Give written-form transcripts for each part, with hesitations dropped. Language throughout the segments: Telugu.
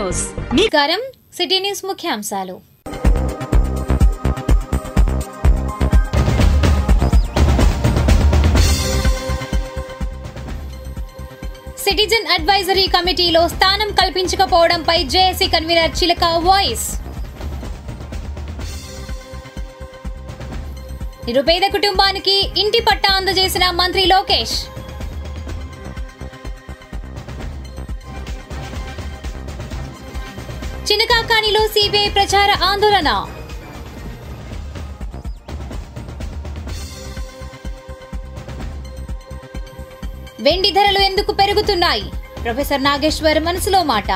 న్యూస్. నమస్కారం, సిటీ న్యూస్ ముఖ్యాంశాలు. సిటిజన్ అడ్వైజరీ కమిటీలో స్థానం కల్పించకపోవడంపై జేఏసీ కన్వీనర్ చిలక వాయిస్. నిరుపేద కుటుంబానికి ఇంటి పట్టా అందజేసిన మంత్రి లోకేష్. చినకాకానిలో సిబిఐ ప్రచార ఆందోళన. వెండి ధరలు ఎందుకు పెరుగుతున్నాయి? ప్రొఫెసర్ నాగేశ్వర్ మనసులో మాట.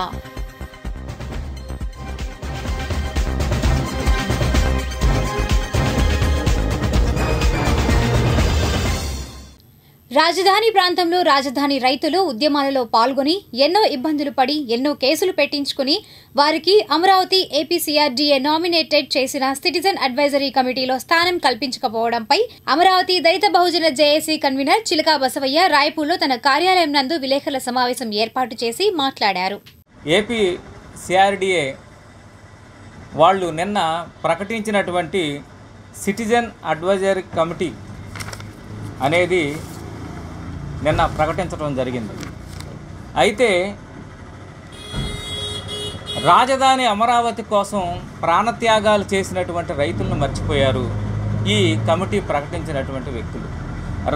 రాజధాని ప్రాంతంలో రాజధాని రైతులు ఉద్యమాలలో పాల్గొని ఎన్నో ఇబ్బందులు పడి ఎన్నో కేసులు పెట్టించుకుని వారికి అమరావతి ఏపీసీఆర్డీఏ నామినేటెడ్ చేసిన సిటిజన్ అడ్వైజరీ కమిటీలో స్థానం కల్పించకపోవడంపై అమరావతి దళిత బహుజన జేఏసీ కన్వీనర్ చిలకా బసవయ్య రాయపూర్లో తన కార్యాలయం నందు విలేకరుల సమావేశం ఏర్పాటు చేసి మాట్లాడారు. ఏపీసీఆర్డీఏ వాళ్ళు నిన్న ప్రకటించినటువంటి సిటిజన్ అడ్వైజరీ కమిటీ అనేది నిన్న ప్రకటించడం జరిగింది. అయితే రాజధాని అమరావతి కోసం ప్రాణత్యాగాలు చేసినటువంటి రైతులను మర్చిపోయారు ఈ కమిటీ ప్రకటించినటువంటి వ్యక్తులు.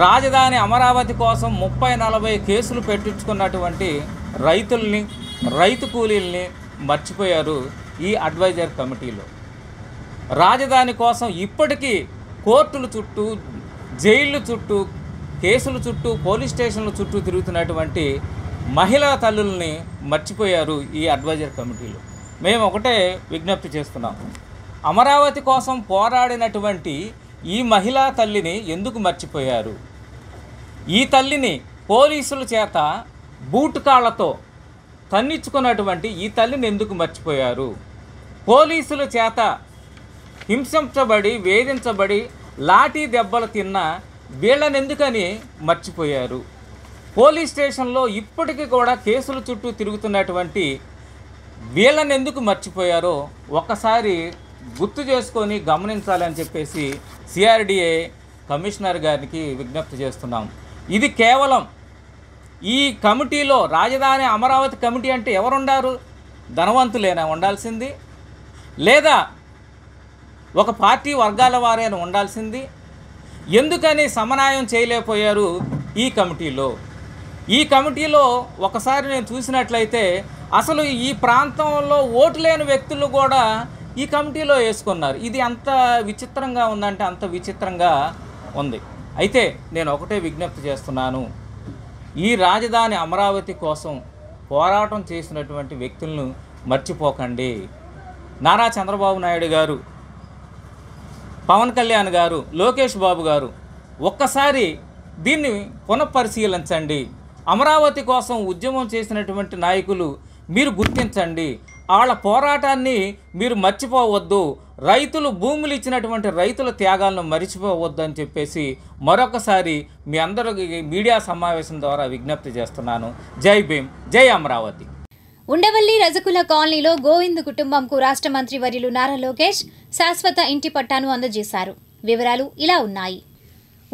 రాజధాని అమరావతి కోసం 30-40 కేసులు పెట్టించుకున్నటువంటి రైతుల్ని, రైతు కూలీల్ని మర్చిపోయారు ఈ అడ్వైజర్ కమిటీలో. రాజధాని కోసం ఇప్పటికీ కోర్టుల చుట్టూ, జైళ్ళు చుట్టూ, కేసుల చుట్టూ, పోలీస్ స్టేషన్ల చుట్టూ తిరుగుతున్నటువంటి మహిళా తల్లుల్ని మర్చిపోయారు ఈ అడ్వైజర్ కమిటీలో. మేము ఒకటే విజ్ఞప్తి చేస్తున్నాం, అమరావతి కోసం పోరాడినటువంటి ఈ మహిళా తల్లిని ఎందుకు మర్చిపోయారు? ఈ తల్లిని పోలీసుల చేత బూటు కాళ్లతో తన్నించుకున్నటువంటి ఈ తల్లిని ఎందుకు మర్చిపోయారు? పోలీసుల చేత హింసించబడి, వేధించబడి, లాఠీ దెబ్బలు తిన్న వీళ్ళని ఎందుకని మర్చిపోయారు? పోలీస్ స్టేషన్లో ఇప్పటికీ కూడా కేసుల చుట్టూ తిరుగుతున్నటువంటి వీళ్ళని ఎందుకు మర్చిపోయారో ఒక్కసారి గుర్తు చేసుకొని గమనించాలని చెప్పేసి సిఆర్డీఏ కమిషనర్ గారికి విజ్ఞప్తి చేస్తున్నాం. ఇది కేవలం ఈ కమిటీలో రాజధాని అమరావతి కమిటీ అంటే ఎవరుండారు? ధనవంతులేనా ఉండాల్సింది? లేదా ఒక పార్టీ వర్గాల వారైనా ఉండాల్సింది? ఎందుకని సమన్వయం చేయలేకపోయారు ఈ కమిటీలో? ఈ కమిటీలో ఒకసారి నేను చూసినట్లయితే అసలు ఈ ప్రాంతంలో ఓటు లేని వ్యక్తులు కూడా ఈ కమిటీలో వేసుకున్నారు. ఇది అంత విచిత్రంగా ఉందంటే అంత విచిత్రంగా ఉంది. అయితే నేను ఒకటే విజ్ఞప్తి చేస్తున్నాను, ఈ రాజధాని అమరావతి కోసం పోరాటం చేసినటువంటి వ్యక్తులను మర్చిపోకండి. నారా చంద్రబాబు నాయుడు గారు, పవన్ కళ్యాణ్ గారు, లోకేష్ బాబు గారు ఒక్కసారి దీన్ని పునఃపరిశీలించండి. అమరావతి కోసం ఉద్యమం చేసినటువంటి నాయకులు మీరు గుర్తించండి. వాళ్ళ పోరాటాన్ని మీరు మర్చిపోవద్దు. రైతులు భూములు ఇచ్చినటువంటి రైతుల త్యాగాలను మర్చిపోవద్దు అని చెప్పేసి మరొకసారి మీ అందరికీ మీడియా సమావేశం ద్వారా విజ్ఞప్తి చేస్తున్నాను. జై భీమ్, జై అమరావతి. ఉండవల్లి రజకుల కాలనీలో గోవింద్ కుటుంబంకు రాష్ట్ర మంత్రి వర్యులు నారా లోకేష్ శాశ్వత ఇంటి పట్టాను అందజేశారు. వివరాలు ఇలా ఉన్నాయి.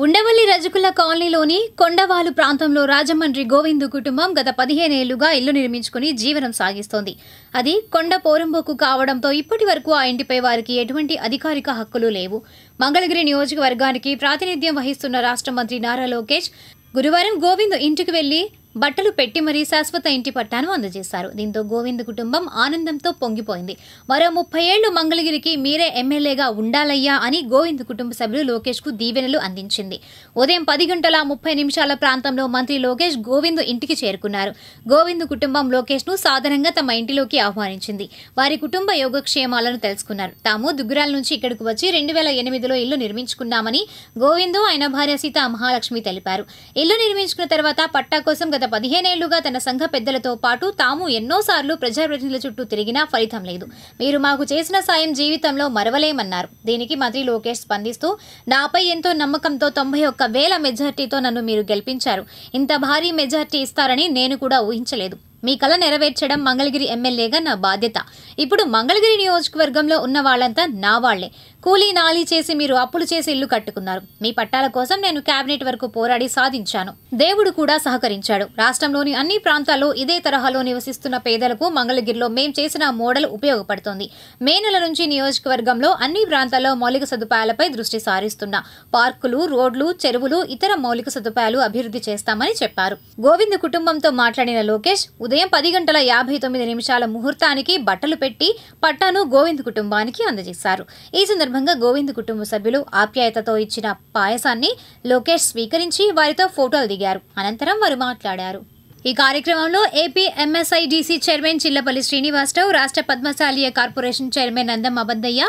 ఉండవల్లి రజకుల కాలనీలోని కొండవాలు ప్రాంతంలో రాజమండ్రి గోవింద్ కుటుంబం గత 15 ఏళ్లుగా ఇల్లు నిర్మించుకుని జీవనం సాగిస్తోంది. అది కొండ పోరంబోకు కావడంతో ఇప్పటి వరకు ఆ ఇంటిపై వారికి ఎటువంటి అధికారిక హక్కులు లేవు. మంగళగిరి నియోజకవర్గానికి ప్రాతినిధ్యం వహిస్తున్న రాష్ట్ర మంత్రి నారా లోకేష్ గురువారం గోవింద్ ఇంటికి వెళ్లి బట్టలు పెట్టి మరీ శాశ్వత ఇంటి పట్టాను అందజేశారు. దీంతో గోవింద్ కుటుంబం ఆనందంతో పొంగిపోయింది. మరో 30 ఏళ్లు మంగళగిరికి మీరే ఎమ్మెల్యేగా ఉండాలయ్యా అని గోవింద్ కుటుంబ సభ్యులు లోకేష్ కు దీవెనలు అందించింది. ఉదయం 10:30 ప్రాంతంలో మంత్రి లోకేష్ గోవింద్ ఇంటికి చేరుకున్నారు. గోవింద్ కుటుంబం లోకేష్ ను సాధారణంగా తమ ఇంటిలోకి ఆహ్వానించింది. వారి కుటుంబ యోగక్షేమాలను తెలుసుకున్నారు. తాము దుగ్గురాల నుంచి ఇక్కడకు వచ్చి 2008లో ఇల్లు నిర్మించుకున్నామని గోవింద్, ఆయన భార్య సీతా మహాలక్ష్మి తెలిపారు. ఇల్లు నిర్మించుకున్న తర్వాత పట్టా కోసం గత 15 ఏళ్లుగా తన సంఘ పెద్దలతో పాటు తాము ఎన్నోసార్లు ప్రజాప్రతినిధుల చుట్టూ తిరిగినా ఫలితం లేదు. మీరు మాకు చేసిన సాయం జీవితంలో మరవలేమన్నారు. దీనికి మంత్రి లోకేష్ స్పందిస్తూ, నాపై ఎంతో నమ్మకంతో 91,000 మెజార్టీతో నన్ను మీరు గెలిపించారు. ఇంత భారీ మెజార్టీ ఇస్తారని నేను కూడా ఊహించలేదు. మీ కల నెరవేర్చడం మంగళగిరి ఎమ్మెల్యేగా నా బాధ్యత. ఇప్పుడు మంగళగిరి నియోజకవర్గంలో ఉన్న వాళ్ళంతా నా వాళ్లే. కూలీ నాలీ చేసి మీరు అప్పులు చేసి ఇల్లు కట్టుకున్నారు. మీ పట్టాల కోసం నేను కేబినెట్ వరకు పోరాడి సాధించాను. దేవుడు కూడా సహకరించాడు. రాష్ట్రంలోని అన్ని ప్రాంతాల్లో ఇదే తరహాలో నివసిస్తున్న పేదలకు మంగళగిరిలో మేం చేసిన మోడల్ ఉపయోగపడుతోంది. మే నెల నుంచి నియోజకవర్గంలో అన్ని ప్రాంతాల్లో మౌలిక సదుపాయాలపై దృష్టి సారిస్తున్నా. పార్కులు, రోడ్లు, చెరువులు, ఇతర మౌలిక సదుపాయాలు అభివృద్ధి చేస్తామని చెప్పారు. గోవింద్ కుటుంబంతో మాట్లాడిన లోకేష్ ఉదయం 10:59 ముహూర్తానికి బట్టలు పెట్టి పట్టాను గోవింద్ కుటుంబానికి అందజేశారు. ఈ సందర్భంగా గోవింద్ కుటుంబ సభ్యులు ఆప్యాయతతో ఇచ్చిన పాయసాన్ని లోకేష్ స్వీకరించి వారితో ఫోటోలు దిగారు. అనంతరం వారు మాట్లాడారు. ఈ కార్యక్రమంలో AP MSIDC chairman Chillapalli Srinivasarao, రాష్ట్ర పద్మశాలీయ corporation chairman Nandam Abaddayya,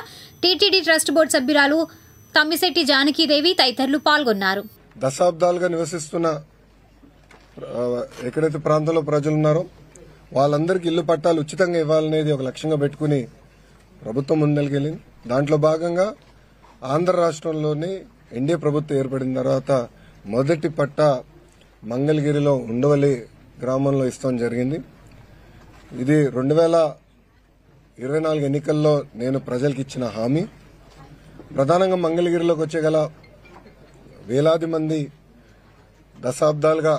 TTD trust board సభ్యురాలు తమ్మిశెట్టి జానకీదేవి తదితరులు పాల్గొన్నారు. దశాబ్దాలుగా నివసిస్తున్న ఎక్కడైతే ప్రాంతంలో ప్రజలు ఉన్నారో వాళ్ళందరికీ ఇల్లు పట్టాలు ఉచితంగా ఇవ్వాలనేది ఒక లక్ష్యంగా పెట్టుకుని ప్రభుత్వం ముందరికెళ్ళింది. దాంట్లో భాగంగా ఆంధ్ర రాష్ట్రంలోని ఎన్డీఏ ప్రభుత్వం ఏర్పడిన తర్వాత మొదటి పట్టా మంగళగిరిలో ఉండవల్లి గ్రామంలో ఇస్తాం జరిగింది. ఇది 2024 ఎన్నికల్లో నేను ప్రజలకు ఇచ్చిన హామీ. ప్రధానంగా మంగళగిరిలోకి వచ్చేగల వేలాది మంది దశాబ్దాలుగా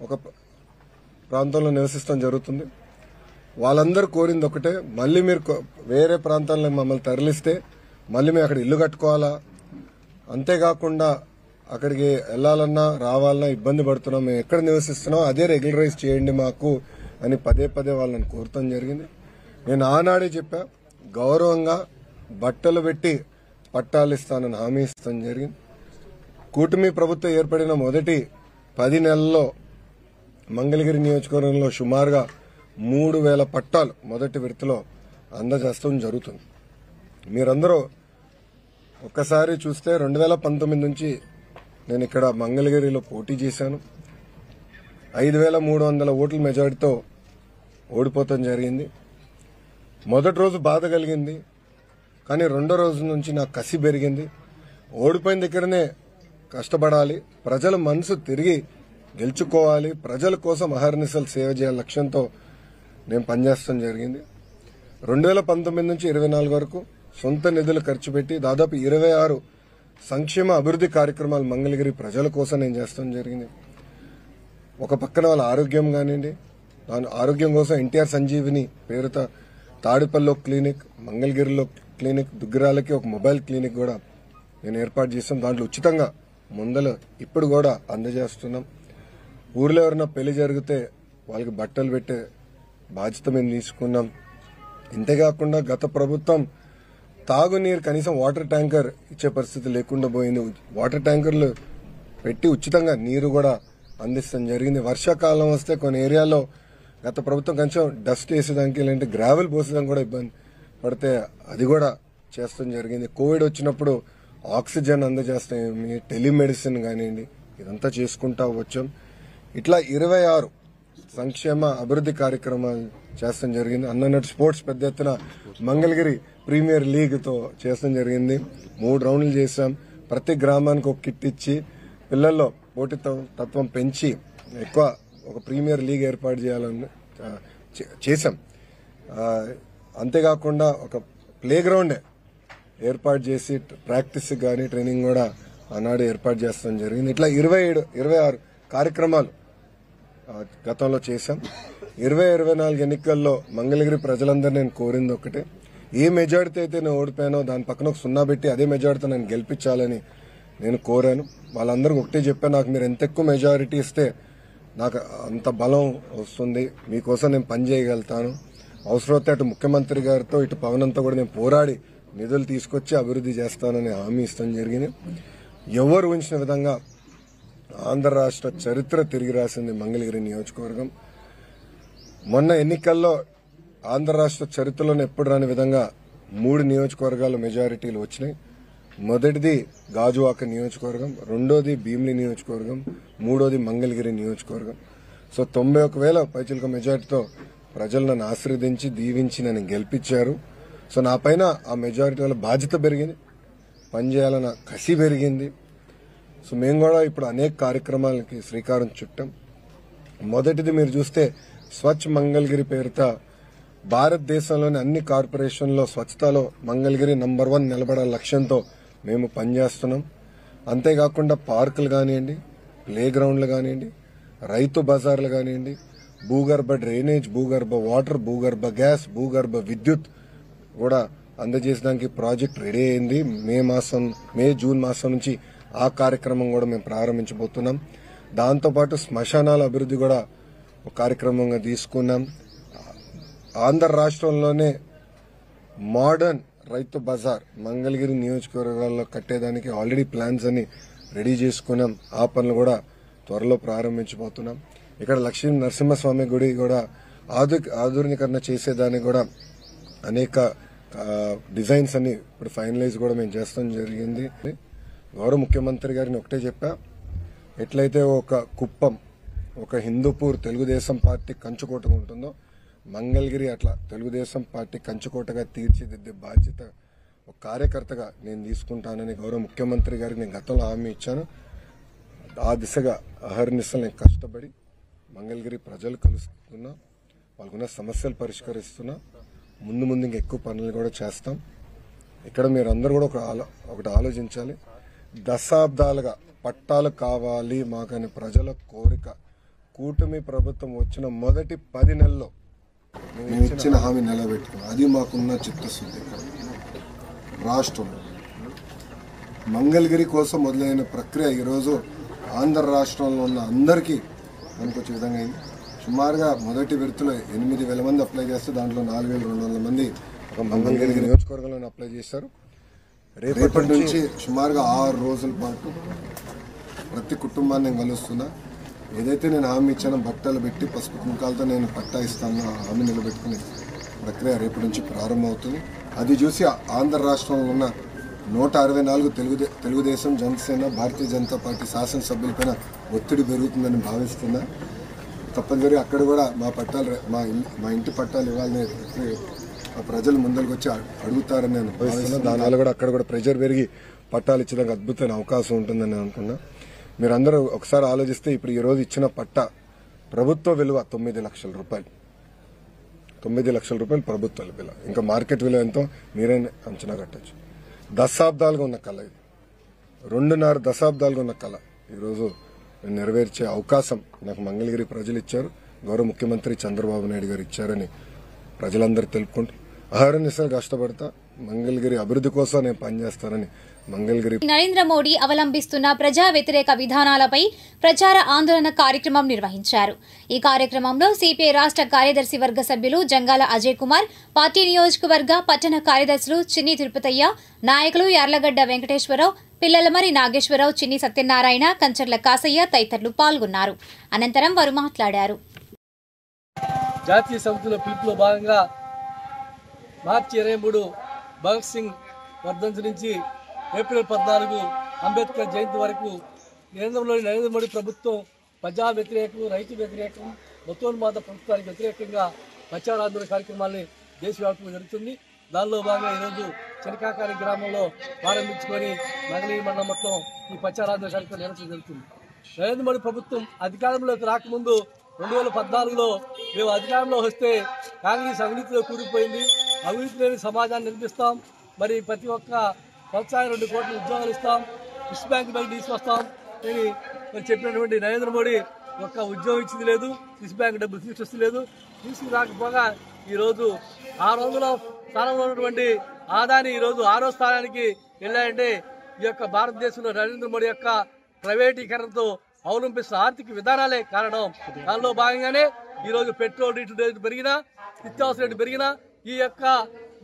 ఒక ప్రాంతంలో నివసిస్తాం జరుగుతుంది. వాళ్ళందరూ కోరింది ఒకటే, మళ్ళీ మీరు వేరే ప్రాంతాల్లో మమ్మల్ని తరలిస్తే మళ్ళీ మేము అక్కడ ఇల్లు కట్టుకోవాలా, అంతేకాకుండా అక్కడికి వెళ్లాలన్నా రావాలన్నా ఇబ్బంది పడుతున్నాం, మేము ఎక్కడ నివసిస్తున్నాం అదే రెగ్యులరైజ్ చేయండి మాకు అని పదే పదే వాళ్ళని కోరటం జరిగింది. నేను ఆనాడే చెప్పా, గౌరవంగా బట్టలు పెట్టి పట్టాలు ఇస్తానని హామీ ఇస్తాం జరిగింది. కూటమి ప్రభుత్వం ఏర్పడిన మొదటి 10 నెలల్లో మంగళగిరి నియోజకవర్గంలో సుమారుగా 3,000 పట్టాలు మొదటి విడతలో అందజేస్తాం జరుగుతుంది. మీరందరూ ఒక్కసారి చూస్తే 2019 నుంచి నేను ఇక్కడ మంగళగిరిలో పోటీ చేశాను. 5,300 ఓట్ల మెజారిటీతో ఓడిపోవటం జరిగింది. మొదటి రోజు బాధ కలిగింది, కానీ రెండో రోజు నుంచి నాకు కసి పెరిగింది. ఓడిపోయిన దగ్గరనే కష్టపడాలి, ప్రజల మనసు తిరిగి గెలుచుకోవాలి, ప్రజల కోసం అహర్నిశలు సేవ చేయాలి లక్ష్యంతో నేను పనిచేస్తాం జరిగింది. 2019 నుంచి 24 వరకు సొంత నిధులు ఖర్చు పెట్టి దాదాపు 26 సంక్షేమ అభివృద్ధి కార్యక్రమాలు మంగళగిరి ప్రజల కోసం నేను చేస్తాం జరిగింది. ఒక పక్కన వాళ్ళ ఆరోగ్యం కానివ్వండి, దాని ఆరోగ్యం కోసం ఎన్టీఆర్ సంజీవిని పేరుతో తాడిపల్లిలో క్లినిక్, మంగళగిరిలో క్లినిక్, దుగ్గిరాలకి ఒక మొబైల్ క్లినిక్ కూడా నేను ఏర్పాటు చేస్తాం. దాంట్లో ఉచితంగా మందులు ఇప్పుడు కూడా అందజేస్తున్నాం. ఊర్లో ఎవరైనా పెళ్లి జరిగితే వాళ్ళకి బట్టలు పెట్టే బాధ్యత మేము తీసుకున్నాం. ఇంతేకాకుండా గత ప్రభుత్వం తాగునీరు కనీసం వాటర్ ట్యాంకర్ ఇచ్చే పరిస్థితి లేకుండా పోయింది. వాటర్ ట్యాంకర్లు పెట్టి ఉచితంగా నీరు కూడా అందిస్తాం జరిగింది. వర్షాకాలం వస్తే కొన్ని ఏరియాల్లో గత ప్రభుత్వం కొంచెం డస్ట్ వేసేదానికి లేదంటే గ్రావెల్ పోసేదానికి కూడా ఇబ్బంది పడితే అది కూడా చేస్తాం జరిగింది. కోవిడ్ వచ్చినప్పుడు ఆక్సిజన్ అందజేస్తాం, టెలిమెడిసిన్ కానివ్వండి, ఇదంతా చేసుకుంటా వచ్చాం. ఇట్లా 26 సంక్షేమ అభివృద్ధి కార్యక్రమాలు చేస్తాం జరిగింది. అన్నట్టు స్పోర్ట్స్ పెద్ద ఎత్తున మంగళగిరి ప్రీమియర్ లీగ్తో చేస్తాం జరిగింది. 3 రౌండ్లు చేశాం. ప్రతి గ్రామానికి ఒక కిట్ ఇచ్చి పిల్లల్లో పోటీతత్వం పెంచి ఎక్కువ ఒక ప్రీమియర్ లీగ్ ఏర్పాటు చేయాలని చేశాం. అంతేకాకుండా ఒక ప్లే గ్రౌండే ఏర్పాటు చేసి ప్రాక్టీస్ కానీ ట్రైనింగ్ కూడా ఆనాడు ఏర్పాటు చేస్తాం జరిగింది. ఇట్లా 26 కార్యక్రమాలు గతంలో చేశాం. 2024 ఎన్నికల్లో మంగళగిరి ప్రజలందరూ నేను కోరింది ఒకటే, ఏ మెజారిటీ అయితే నేను ఓడిపోయానో దాని పక్కన ఒక 0 పెట్టి అదే మెజారిటీతో నేను గెలిపించాలని నేను కోరాను. వాళ్ళందరికీ ఒకటే చెప్పాను, నాకు మీరు ఎంత ఎక్కువ మెజారిటీ ఇస్తే నాకు అంత బలం వస్తుంది, మీకోసం నేను పని చేయగలుగుతాను. అవసరమైతే అటు ముఖ్యమంత్రి గారితో ఇటు పవన్ అంతా కూడా నేను పోరాడి నిధులు తీసుకొచ్చి అభివృద్ధి చేస్తానని హామీ ఇస్తాం జరిగింది. ఎవరు ఊహించిన విధంగా ఆంధ్ర రాష్ట్ర చరిత్ర తిరిగి రాసింది మంగళగిరి నియోజకవర్గం. మొన్న ఎన్నికల్లో ఆంధ్ర రాష్ట్ర చరిత్రలోనే ఎప్పుడు రాని విధంగా 3 నియోజకవర్గాల మెజారిటీలు వచ్చినాయి. మొదటిది గాజువాక నియోజకవర్గం, రెండోది భీమిలి నియోజకవర్గం, మూడోది మంగళగిరి నియోజకవర్గం. సో 91,000 పైచిలుక మెజారిటీతో ప్రజలు నన్ను ఆశీర్వదించి దీవించి నన్ను గెలిపించారు. సో నా పైన ఆ మెజారిటీ వల్ల బాధ్యత పెరిగింది, పనిచేయాలన్న కసి పెరిగింది. సో మేము కూడా ఇప్పుడు అనేక కార్యక్రమాలకి శ్రీకారం చుట్టాం. మొదటిది మీరు చూస్తే స్వచ్ఛ మంగళగిరి పేరిట భారతదేశంలోని అన్ని కార్పొరేషన్లో స్వచ్ఛతలో మంగళగిరి నంబర్ 1 నిలబడాల లక్ష్యంతో మేము పనిచేస్తున్నాం. అంతేకాకుండా పార్కులు కానివ్వండి, ప్లే గ్రౌండ్లు కానివ్వండి, రైతు బజార్లు కానివ్వండి, భూగర్భ డ్రైనేజ్, భూగర్భ వాటర్, భూగర్భ గ్యాస్, భూగర్భ విద్యుత్ కూడా అందజేసడానికి ప్రాజెక్ట్ రెడీ అయింది. జూన్ మాసం నుంచి ఆ కార్యక్రమం కూడా మేము ప్రారంభించబోతున్నాం. దాంతోపాటు శ్మశానాల అభివృద్ధి కూడా ఒక కార్యక్రమంగా తీసుకున్నాం. ఆంధ్ర రాష్ట్రంలోనే మోడర్న్ రైతు బజార్ మంగళగిరి నియోజకవర్గాల్లో కట్టేదానికి ఆల్రెడీ ప్లాన్స్ అన్ని రెడీ చేసుకున్నాం. ఆ పనులు కూడా త్వరలో ప్రారంభించబోతున్నాం. ఇక్కడ లక్ష్మీ నరసింహస్వామి గుడి కూడా ఆధునీకరణ చేసేదానికి కూడా అనేక డిజైన్స్ అన్ని ఇప్పుడు ఫైనలైజ్ కూడా మేము చేస్తాం జరిగింది. గౌరవ ముఖ్యమంత్రి గారిని ఒకటే చెప్పా, ఎట్లయితే ఒక కుప్పం, ఒక హిందూపూర్ తెలుగుదేశం పార్టీ కంచుకోటగా ఉంటుందో మంగళగిరి అట్లా తెలుగుదేశం పార్టీ కంచుకోటగా తీర్చిదిద్దే బాధ్యత ఒక కార్యకర్తగా నేను తీసుకుంటానని గౌరవ ముఖ్యమంత్రి గారికి నేను గతంలో హామీ ఇచ్చాను. ఆ దిశగా అహర్నిశలు నేను కష్టపడి మంగళగిరి ప్రజలు కలుస్తున్నా, వాళ్ళకున్న సమస్యలు పరిష్కరిస్తున్నా. ముందు ఇంకా ఎక్కువ పనులు కూడా చేస్తాం. ఇక్కడ మీరందరూ కూడా ఒకటి ఆలోచించాలి. దశాబ్దాలుగా పట్టాలు కావాలి మాకని ప్రజల కోరిక. కూటమి ప్రభుత్వం వచ్చిన మొదటి 10 నెలల్లో మేము ఇచ్చిన హామీ నిలబెట్టుకున్నాం. అది మాకున్న చిత్తశుద్ధి. రాష్ట్రంలో మంగళగిరి కోసం మొదలైన ప్రక్రియ ఈరోజు ఆంధ్ర రాష్ట్రంలో ఉన్న అందరికీ అనుకొచ్చే విధంగా అయింది. సుమారుగా మొదటి విడతలో 8,000 మంది అప్లై చేస్తే దాంట్లో 4,200 మంది ఒక మంగళగిరి నియోజకవర్గంలో అప్లై చేశారు. రేపటి నుంచి సుమారుగా 6 రోజుల పాటు ప్రతి కుటుంబాన్ని నేను కలుస్తున్నా. ఏదైతే నేను హామీ ఇచ్చానో బట్టలు పెట్టి పసుపు కుంకాలతో నేను పట్టా ఇస్తాను, ఆ హామీ నిలబెట్టుకునే ప్రక్రియ రేపటి నుంచి ప్రారంభమవుతుంది. అది చూసి ఆంధ్ర రాష్ట్రంలో ఉన్న 164 తెలుగుదేశం, జనసేన, భారతీయ జనతా పార్టీ శాసనసభ్యులపైన ఒత్తిడి పెరుగుతుందని భావిస్తున్నా. తప్పనిసరిగా అక్కడ కూడా మా ఇంటి పట్టాలు ఇవ్వాలని ప్రజలు ముందరికి వచ్చి అడుగుతారని నేను భావిస్తున్నా. దానివల్ల కూడా అక్కడ కూడా ప్రెజర్ పెరిగి పట్టాలు ఇచ్చడానికి అద్భుతమైన అవకాశం ఉంటుందని నేను అనుకున్నా. మీరందరూ ఒకసారి ఆలోచిస్తే ఇప్పుడు ఈ రోజు ఇచ్చిన పట్టా ప్రభుత్వ విలువ 9 లక్షల రూపాయలు. 9 లక్షల రూపాయలు ప్రభుత్వ విలువ. ఇంకా మార్కెట్ విలువ ఎంతో మీరే అంచనా కట్టచ్చు. దశాబ్దాలుగా ఉన్న కళ ఇది. 2.5 దశాబ్దాలుగా ఉన్న కళ ఈరోజు నెరవేర్చే అవకాశం నాకు మంగళగిరి ప్రజలు ఇచ్చారు. గౌరవ ముఖ్యమంత్రి చంద్రబాబు నాయుడు గారు ఇచ్చారని ప్రజలందరూ తెలుపుకుంటూ అహర్నిశలు కష్టపడతా. మంగళగిరి అభివృద్ధి కోసం నేను పనిచేస్తానని మంగళగిరి. నరేంద్ర మోడీ అవలంబిస్తున్న ప్రజా వ్యతిరేక విధానాలపై ప్రచార ఆందోళన కార్యక్రమం నిర్వహించారు. ఈ కార్యక్రమంలో సిపిఐ రాష్ట్ర కార్యదర్శి వర్గ సభ్యులు జంగాల అజయ్ కుమార్, పార్టీ నియోజకవర్గ పట్టణ కార్యదర్శులు చిన్ని తిరుపతయ్య, నాయకులు యార్లగడ్డ వెంకటేశ్వరరావు, పిల్లలమరి నాగేశ్వరరావు, చిన్ని సత్యనారాయణ, కంచర్ల కాసయ్య తదితరులు పాల్గొన్నారు. అనంతరం వారు మాట్లాడారు. జాతీయ సమితిలో పిలుపులో భాగంగా మార్చి 23 భగత్ సింగ్ వర్ధంతి నుంచి ఏప్రిల్ 14 అంబేద్కర్ జయంతి వరకు కేంద్రంలోని నరేంద్ర మోడీ ప్రభుత్వం ప్రజా వ్యతిరేకం, రైతు వ్యతిరేకం, మతోన్మాద ప్రభుత్వానికి వ్యతిరేకంగా ప్రచారాందోళన కార్యక్రమాన్ని దేశవ్యాప్తంగా జరుగుతుంది. దానిలో భాగంగా ఈరోజు చినకాకాని గ్రామంలో ప్రారంభించుకొని మంగళగిరి మండలం మొత్తం ఈ ప్రచారాందోళన కార్యక్రమం నిర్వహించడం జరుగుతుంది. నరేంద్ర మోడీ ప్రభుత్వం అధికారంలోకి రాకముందు 2014లో మేము అధికారంలో వస్తే కాంగ్రెస్ అవినీతిలో కూరుకుపోయింది, అవినీతి లేని సమాజాన్ని నిర్మిస్తాం, మరి ప్రతి ఒక్క సంవత్సరానికి 2 కోట్ల ఉద్యోగాలు ఇస్తాం, స్విస్ బ్యాంక్ బ్యాంక్ తీసుకొస్తాం అని మరి చెప్పినటువంటి నరేంద్ర మోడీ ఒక్క ఉద్యోగం ఇచ్చింది లేదు, స్విస్ బ్యాంక్ డబ్బులు తీసుకొస్తలేదు. తీసుకురాకపోగా ఈరోజు 600 స్థానంలో ఉన్నటువంటి ఆదాని ఈరోజు 6వ స్థానానికి వెళ్ళాయంటే ఈ యొక్క భారతదేశంలో నరేంద్ర మోడీ యొక్క ప్రైవేటీకరణతో అవలంబిస్తున్న ఆర్థిక విధానాలే కారణం. దానిలో భాగంగానే ఈరోజు పెట్రోల్ రేటు పెరిగినా, నిత్యావసర రేటు పెరిగినా ఈ యొక్క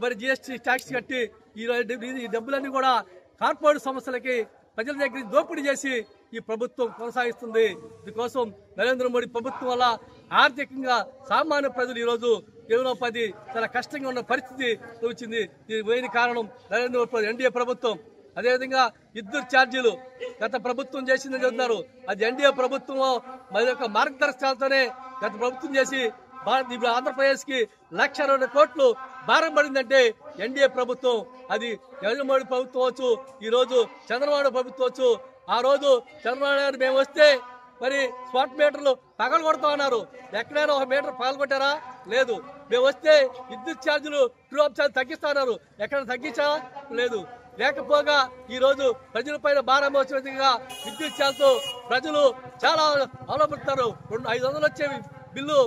మరి జిఎస్టీ ట్యాక్స్ కట్టి ఈ డబ్బులన్నీ కూడా కార్పొరేట్ సంస్థలకి ప్రజల దగ్గర దోపిడీ చేసి ఈ ప్రభుత్వం కొనసాగిస్తుంది. దీనికోసం నరేంద్ర మోడీ ప్రభుత్వం వల్ల ఆర్థికంగా సామాన్య ప్రజలు ఈరోజు జీవనోపాధి చాలా కష్టంగా ఉన్న పరిస్థితి వచ్చింది. దీనికి మెయిన్ కారణం నరేంద్ర మోడీ ఎన్డీఏ ప్రభుత్వం. అదేవిధంగా విద్యుత్ ఛార్జీలు గత ప్రభుత్వం చేసిందని చెబుతున్నారు. అది ఎన్డీఏ ప్రభుత్వం మరి యొక్క మార్గదర్శకాలతోనే గత ప్రభుత్వం చేసి ఆంధ్రప్రదేశ్ కి 1,02 కోట్లు భారం పడిందంటే ఎన్డీఏ ప్రభుత్వం. అది నరేంద్ర మోడీ ప్రభుత్వం వచ్చు, ఈ రోజు చంద్రబాబు ప్రభుత్వం వచ్చు. ఆ రోజు చంద్రబాబు నాయుడు మేము వస్తే మరి స్మార్ట్ మీటర్లు పగలు కొడతా ఉన్నారు. ఎక్కడైనా ఒక మీటర్ పగలు కొట్టారా? లేదు. మేము వస్తే విద్యుత్ ఛార్జీలు ట్రూ అప్ ఛార్జ్ తగ్గిస్తా ఉన్నారు. ఎక్కడ తగ్గించారా? లేదు. లేకపోగా ఈ రోజు ప్రజలపైన భారం మోసే విధంగా విద్యుత్ ఛార్జ్తో ప్రజలు చాలా అవలంబిస్తున్నారు. 500 వచ్చే బిల్లు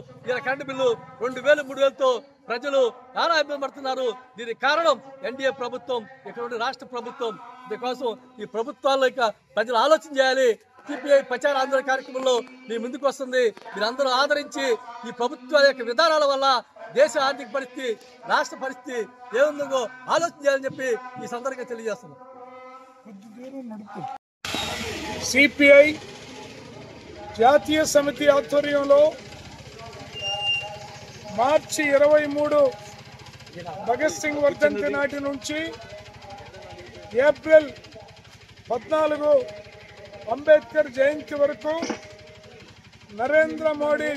కరెంటు బిల్లు 2000 3000తో ప్రజలు చాలా ఇబ్బంది పడుతున్నారు. దీనికి కారణం ఎన్డీఏ ప్రభుత్వం, ఇక్కడ రాష్ట్ర ప్రభుత్వం. దీనికోసం ఈ ప్రభుత్వాల్లో ఇక ప్రజలు ఆలోచన చేయాలి. సిపిఐ ప్రచార ఆందోళన కార్యక్రమంలో మీ ముందుకు వస్తుంది. మీరందరూ ఆదరించి ఈ ప్రభుత్వాల యొక్క విధానాల వల్ల దేశ ఆర్థిక పరిస్థితి, రాష్ట్ర పరిస్థితి ఏముందో ఆలోచన చేయాలని చెప్పి ఈ సందర్భంగా తెలియజేస్తున్నాం. సిపిఐ జాతీయ సమితి ఆధ్వర్యంలో మార్చి 23 భగత్ సింగ్ వర్ధంతి నాటి నుంచి ఏప్రిల్ 14 అంబేద్కర్ జయంతి వరకు నరేంద్ర మోడీ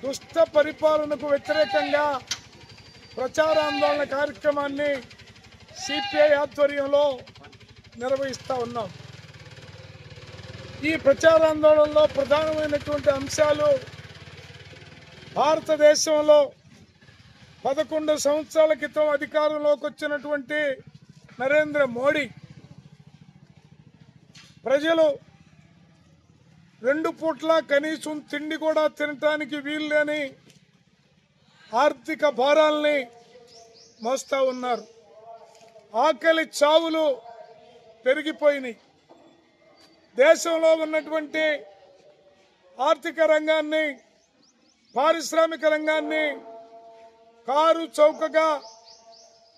దుష్ట పరిపాలనకు వ్యతిరేకంగా ప్రచారాందోళన కార్యక్రమాన్ని సిపిఐ ఆధ్వర్యంలో నిర్వహిస్తూ ఉన్నాం. ఈ ప్రచారాందోళనలో ప్రధానమైనటువంటి అంశాలు భారతదేశంలో 11 సంవత్సరాల క్రితం అధికారంలోకి వచ్చినటువంటి నరేంద్ర మోడీ ప్రజలు 2 పూట్ల కనీసం తిండి కూడా తినటానికి వీల్లేని ఆర్థిక భారాల్ని మోస్తా ఉన్నారు. ఆకలి చావులు పెరిగిపోయినాయి. దేశంలో ఉన్నటువంటి ఆర్థిక రంగాన్ని, పారిశ్రామిక రంగాన్ని కారు చౌకగా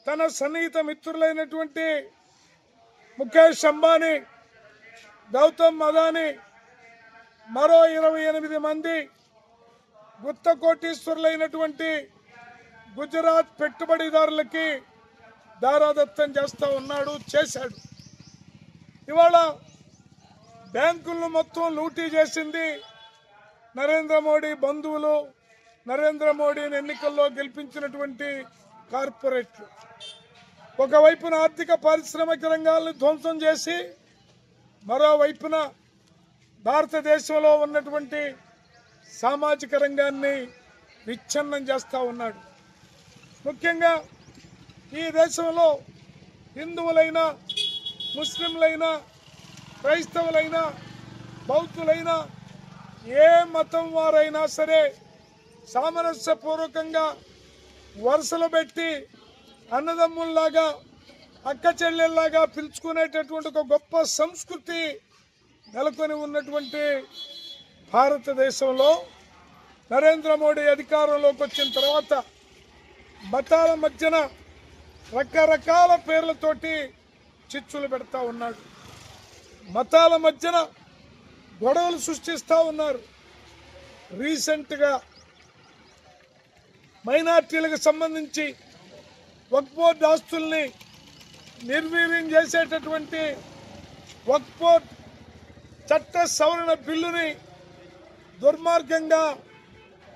తన సన్నిహిత మిత్రులైనటువంటి ముఖేష్ అంబానీ, గౌతమ్ అదానీ, మరో 28 మంది గుత్త కోటీశ్వరులైనటువంటి గుజరాత్ పెట్టుబడిదారులకి దారాదత్తం చేశాడు. ఇవాళ బ్యాంకులను మొత్తం లూటీ చేసింది నరేంద్ర మోడీ బంధువులు, నరేంద్ర మోడీని ఎన్నికల్లో గెలిపించినటువంటి కార్పొరేట్లు. ఒకవైపున ఆర్థిక పారిశ్రామిక రంగాలను ధ్వంసం చేసి, మరోవైపున భారతదేశంలో ఉన్నటువంటి సామాజిక రంగాన్ని విచ్ఛిన్నం చేస్తూ ఉన్నాడు. ముఖ్యంగా ఈ దేశంలో హిందువులైనా, ముస్లింలైనా, క్రైస్తవులైనా, బౌద్ధులైనా, ఏ మతం వారైనా సరే సామరస్యపూర్వకంగా వరుసలు పెట్టి అన్నదమ్ముల్లాగా, అక్క చెల్లెల్లాగా పిలుచుకునేటటువంటి ఒక గొప్ప సంస్కృతి నెలకొని ఉన్నటువంటి భారతదేశంలో నరేంద్ర మోడీ అధికారంలోకి వచ్చిన తర్వాత మతాల మధ్యన రకరకాల పేర్లతోటి చిచ్చులు పెడతా ఉన్నాడు. మతాల మధ్యన గొడవలు సృష్టిస్తూ ఉన్నారు. రీసెంట్గా మైనార్టీలకు సంబంధించి వక్ఫ్ బోర్డు ఆస్తుల్ని నిర్వీర్యం చేసేటటువంటి వక్ఫ్ బోర్డు చట్ట సవరణ బిల్లుని దుర్మార్గంగా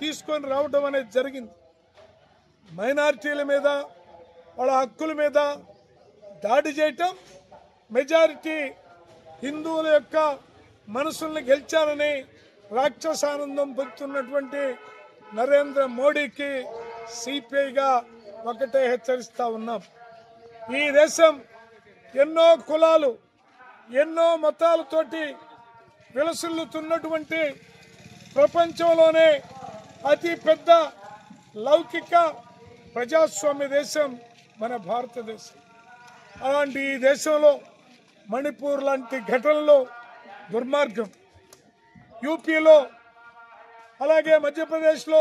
తీసుకొని రావడం అనేది జరిగింది. మైనార్టీల మీద, వాళ్ళ హక్కుల మీద దాడి చేయటం, మెజారిటీ హిందువుల యొక్క మనసుల్ని గెలిచారని రాక్షసానందం పొందుతున్నటువంటి నరేంద్ర మోడీకి సిపిఐగా ఒకటే హెచ్చరిస్తా ఉన్నాం. ఈ దేశం ఎన్నో కులాలు, ఎన్నో మతాలతోటి విలసిల్లుతున్నటువంటి ప్రపంచంలోనే అతి పెద్ద లౌకిక ప్రజాస్వామ్య దేశం మన భారతదేశం. అలాంటి ఈ దేశంలో మణిపూర్ లాంటి ఘటనలో దుర్మార్గం, యూపీలో, అలాగే మధ్యప్రదేశ్లో,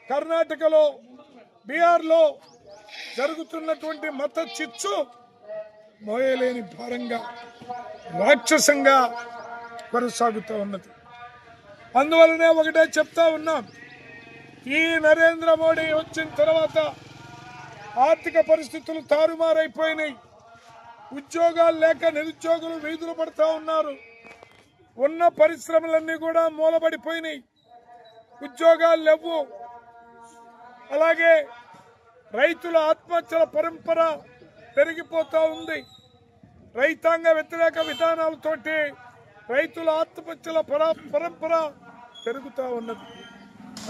కర్ణాటకలో, బీహార్లో జరుగుతున్నటువంటి మత చిచ్చు మోయలేని భారంగా, రాక్షసంగా కొనసాగుతూ ఉన్నది. అందువలనే ఒకటే చెప్తా ఉన్నాం, ఈ నరేంద్ర మోడీ వచ్చిన తర్వాత ఆర్థిక పరిస్థితులు తారుమారైపోయినాయి. ఉద్యోగాలు లేక నిరుద్యోగులు వీధులు పడుతూ ఉన్నారు. ఉన్న పరిశ్రమలన్నీ కూడా మూలబడిపోయినాయి. ఉద్యోగాలు లేవు. అలాగే రైతుల ఆత్మహత్యల పరంపర పెరిగిపోతూ ఉంది. రైతాంగ వ్యతిరేక విధానాలతోటి రైతుల ఆత్మహత్యల పరంపర పెరుగుతూ ఉన్నది.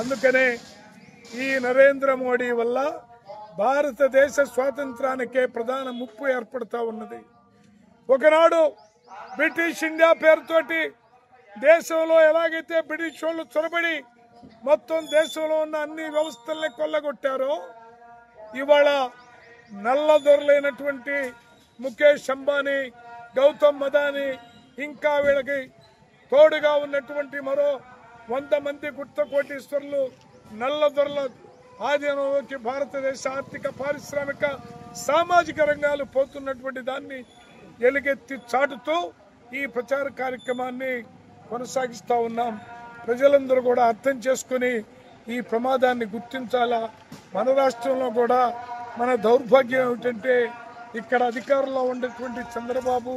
అందుకనే ఈ నరేంద్ర మోడీ వల్ల భారతదేశ స్వాతంత్రానికే ప్రధాన ముప్పు ఏర్పడుతూ ఉన్నది. ఒకనాడు బ్రిటిష్ ఇండియా పేరుతోటి దేశంలో ఎలాగైతే బ్రిటిష్ వాళ్ళు చొరబడి మొత్తం దేశంలో ఉన్న అన్ని వ్యవస్థల్ని కొల్లగొట్టారో, ఇవాళ నల్లదొరలైనటువంటి ముఖేష్ అంబానీ, గౌతమ్ అదానీ, ఇంకా వీళ్ళకి తోడుగా ఉన్నటువంటి మరో 100 మంది గుప్త కోటీశ్వరులు నల్లదొరల ఆధీనంలోకి భారతదేశ ఆర్థిక, పారిశ్రామిక, సామాజిక రంగాలు పోతున్నటువంటి దాన్ని ఎలుగెత్తి చాటుతూ ఈ ప్రచార కార్యక్రమాన్ని కొనసాగిస్తూ ఉన్నాం. ప్రజలందరూ కూడా అర్థం చేసుకుని ఈ ప్రమాదాన్ని గుర్తించాలా. మన రాష్ట్రంలో కూడా మన దౌర్భాగ్యం ఏమిటంటే ఇక్కడ అధికారంలో ఉండేటువంటి చంద్రబాబు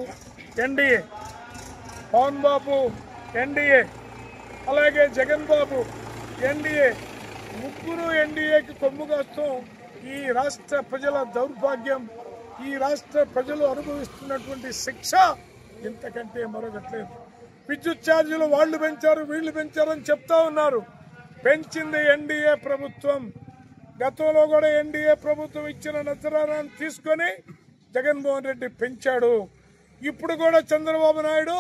ఎన్డీఏ, పవన్ బాబు ఎన్డీఏ, అలాగే జగన్ బాబు ఎన్డీఏ, ముగ్గురు ఎన్డీఏకి కొమ్ముగాస్తాం. ఈ రాష్ట్ర ప్రజల దౌర్భాగ్యం, ఈ రాష్ట్ర ప్రజలు అనుభవిస్తున్నటువంటి శిక్ష ఇంతకంటే మరొకట్లేదు. విద్యుత్ ఛార్జీలు వాళ్ళు పెంచారు, వీళ్ళు పెంచారని చెప్తా ఉన్నారు. పెంచింది ఎన్డీఏ ప్రభుత్వం. గతంలో కూడా ఎన్డీఏ ప్రభుత్వం ఇచ్చిన నజరానాన్ని తీసుకొని జగన్మోహన్ రెడ్డి పెంచాడు. ఇప్పుడు కూడా చంద్రబాబు నాయుడు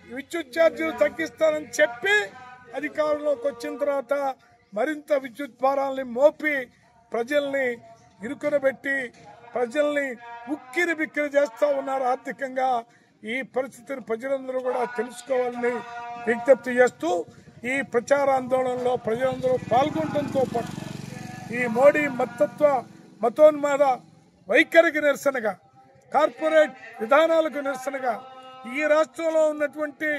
విద్యుత్ ఛార్జీలు తగ్గిస్తానని చెప్పి అధికారంలోకి వచ్చిన తర్వాత మరింత విద్యుత్ భారాల్ని మోపి ప్రజల్ని ఇరుకునబెట్టి ప్రజల్ని ఉక్కిరి బిక్కిరి చేస్తూ ఉన్నారు ఆర్థికంగా. ఈ పరిస్థితిని ప్రజలందరూ కూడా తెలుసుకోవాలని విజ్ఞప్తి చేస్తూ ఈ ప్రచార ఆందోళనలో ప్రజలందరూ పాల్గొనడంతో పాటు ఈ మోడీ మతోన్మాద వైఖరికి నిరసనగా, కార్పొరేట్ విధానాలకు నిరసనగా ఈ రాష్ట్రంలో ఉన్నటువంటి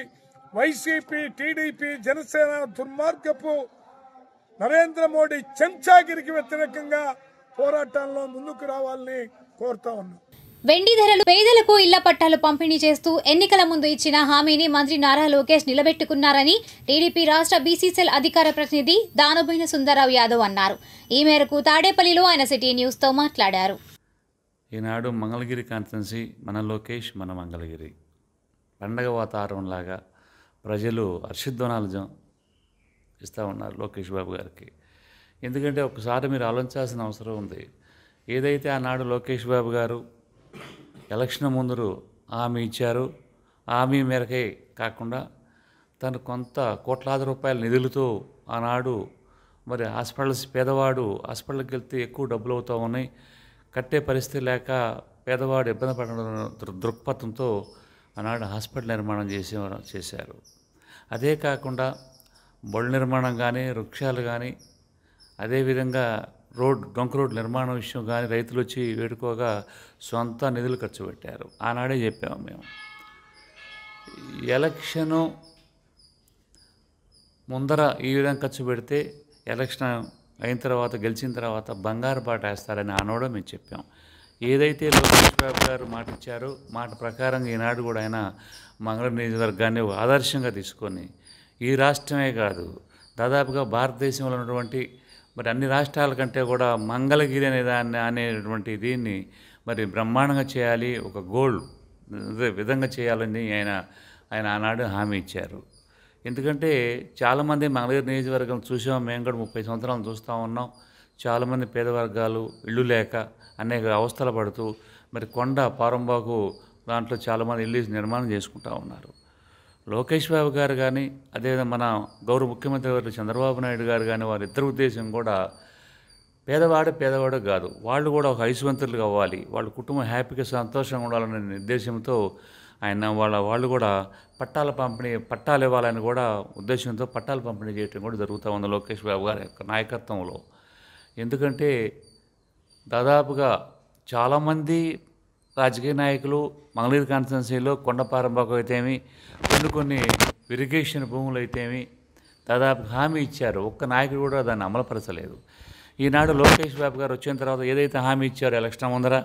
వైసీపీ, టీడీపీ, జనసేన దుర్మార్గపు నరేంద్ర మోడీ చెంచాగిరికి వ్యతిరేకంగా పోరాటాల్లో ముందుకు రావాలని కోరుతా ఉన్నాం. వెండి ధరలు, పేదలకు ఇళ్ల పట్టాలు పంపిణీ చేస్తూ ఎన్నికల ముందు ఇచ్చిన హామీని మంత్రి నారా లోకేష్ నిలబెట్టుకున్నారని టీడీపీ రాష్ట్ర బీసీ సెల్ అధికార ప్రతినిధి దానబోయిన సుందరరావు యాదవ్ అన్నారు. ఈ మేరకు తాడేపల్లిలో ఆయన సిటీ న్యూస్తో మాట్లాడారు. ఈనాడు మంగళగిరి కాన్స్టిట్యున్సీ మన లోకేష్, మన మంగళగిరి పండగ వాతావరణంలాగా ప్రజలు హర్షధ్వానాలు ఇస్తూ ఉన్నారు లోకేష్ బాబు గారికి. ఎందుకంటే ఒకసారి మీరు ఆలోచించాల్సిన అవసరం ఉంది. ఏదైతే ఆనాడు లోకేష్ బాబు గారు ఎలక్షన్ ముందు హామీ ఇచ్చారు, హామీ మేరకే కాకుండా తను కొంత కోట్లాది రూపాయల నిధులతో ఆనాడు మరి హాస్పిటల్స్, పేదవాడు హాస్పిటల్కి వెళ్తే ఎక్కువ డబ్బులు అవుతూ ఉన్నాయి, కట్టే పరిస్థితి లేక పేదవాడు ఇబ్బంది పడడం దృక్పథంతో ఆనాడు హాస్పిటల్ నిర్మాణం చేశారు. అదే కాకుండా బొళ్ళ నిర్మాణం కానీ, వృక్షాలు కానీ, అదేవిధంగా డొంక రోడ్ నిర్మాణం విషయం కానీ రైతులు వచ్చి వేడుకోగా సొంత నిధులు ఖర్చు పెట్టారు. ఆనాడే చెప్పాము మేము, ఎలక్షను ముందర ఈ విధంగా ఖర్చు పెడితే ఎలక్షన్ అయిన తర్వాత, గెలిచిన తర్వాత బంగారు బాట వేస్తారని ఆనాడు మేము చెప్పాం. ఏదైతే లోకేష్ బాబు గారు మాట ఇచ్చారో మాట ప్రకారంగా ఈనాడు కూడా ఆయన మంగళగిరి నియోజకవర్గాన్ని ఆదర్శంగా తీసుకొని ఈ రాష్ట్రమే కాదు దాదాపుగా భారతదేశంలో ఉన్నటువంటి మరి అన్ని రాష్ట్రాల కంటే కూడా మంగళగిరి అనేటువంటి దీన్ని మరి బ్రహ్మాండంగా చేయాలి, ఒక గోల్ విధంగా చేయాలని ఆయన ఆనాడు హామీ ఇచ్చారు. ఎందుకంటే చాలామంది మంగళగిరి నియోజకవర్గం చూసాం, మేము కూడా 30 సంవత్సరాలు చూస్తూ ఉన్నాం. చాలామంది పేద వర్గాలు ఇళ్ళు లేక అనేక అవస్థలు పడుతూ మరి కొండ పారంబాకు దాంట్లో చాలామంది ఇల్లు నిర్మాణం చేసుకుంటూ ఉన్నారు. లోకేష్ బాబు గారు కానీ, అదేవిధంగా మన గౌరవ ముఖ్యమంత్రి గారు చంద్రబాబు నాయుడు గారు కానీ, వారిద్దరి ఉద్దేశం కూడా పేదవాడు కాదు, వాళ్ళు కూడా ఒక ఐశ్వర్యంతులు కావాలి, వాళ్ళ కుటుంబం హ్యాపీగా సంతోషంగా ఉండాలనే నిర్దేశంతో వాళ్ళు కూడా పట్టాలు ఇవ్వాలని కూడా ఉద్దేశంతో పట్టాలు పంపిణీ చేయడం కూడా జరుగుతూ ఉంది లోకేష్ బాబు గారి యొక్క నాయకత్వంలో. ఎందుకంటే దాదాపుగా చాలామంది రాజకీయ నాయకులు మంగళగిరి కాన్స్టిట్యున్సీలో కొండపారంబాకు అయితేమి, కొన్ని ఇరిగేషన్ భూములు అయితేమి దాదాపు హామీ ఇచ్చారు. ఒక్క నాయకుడు కూడా దాన్ని అమలుపరచలేదు. ఈనాడు లోకేష్ బాబు గారు వచ్చిన తర్వాత ఏదైతే హామీ ఇచ్చారో ఎలక్షన్ ముందర,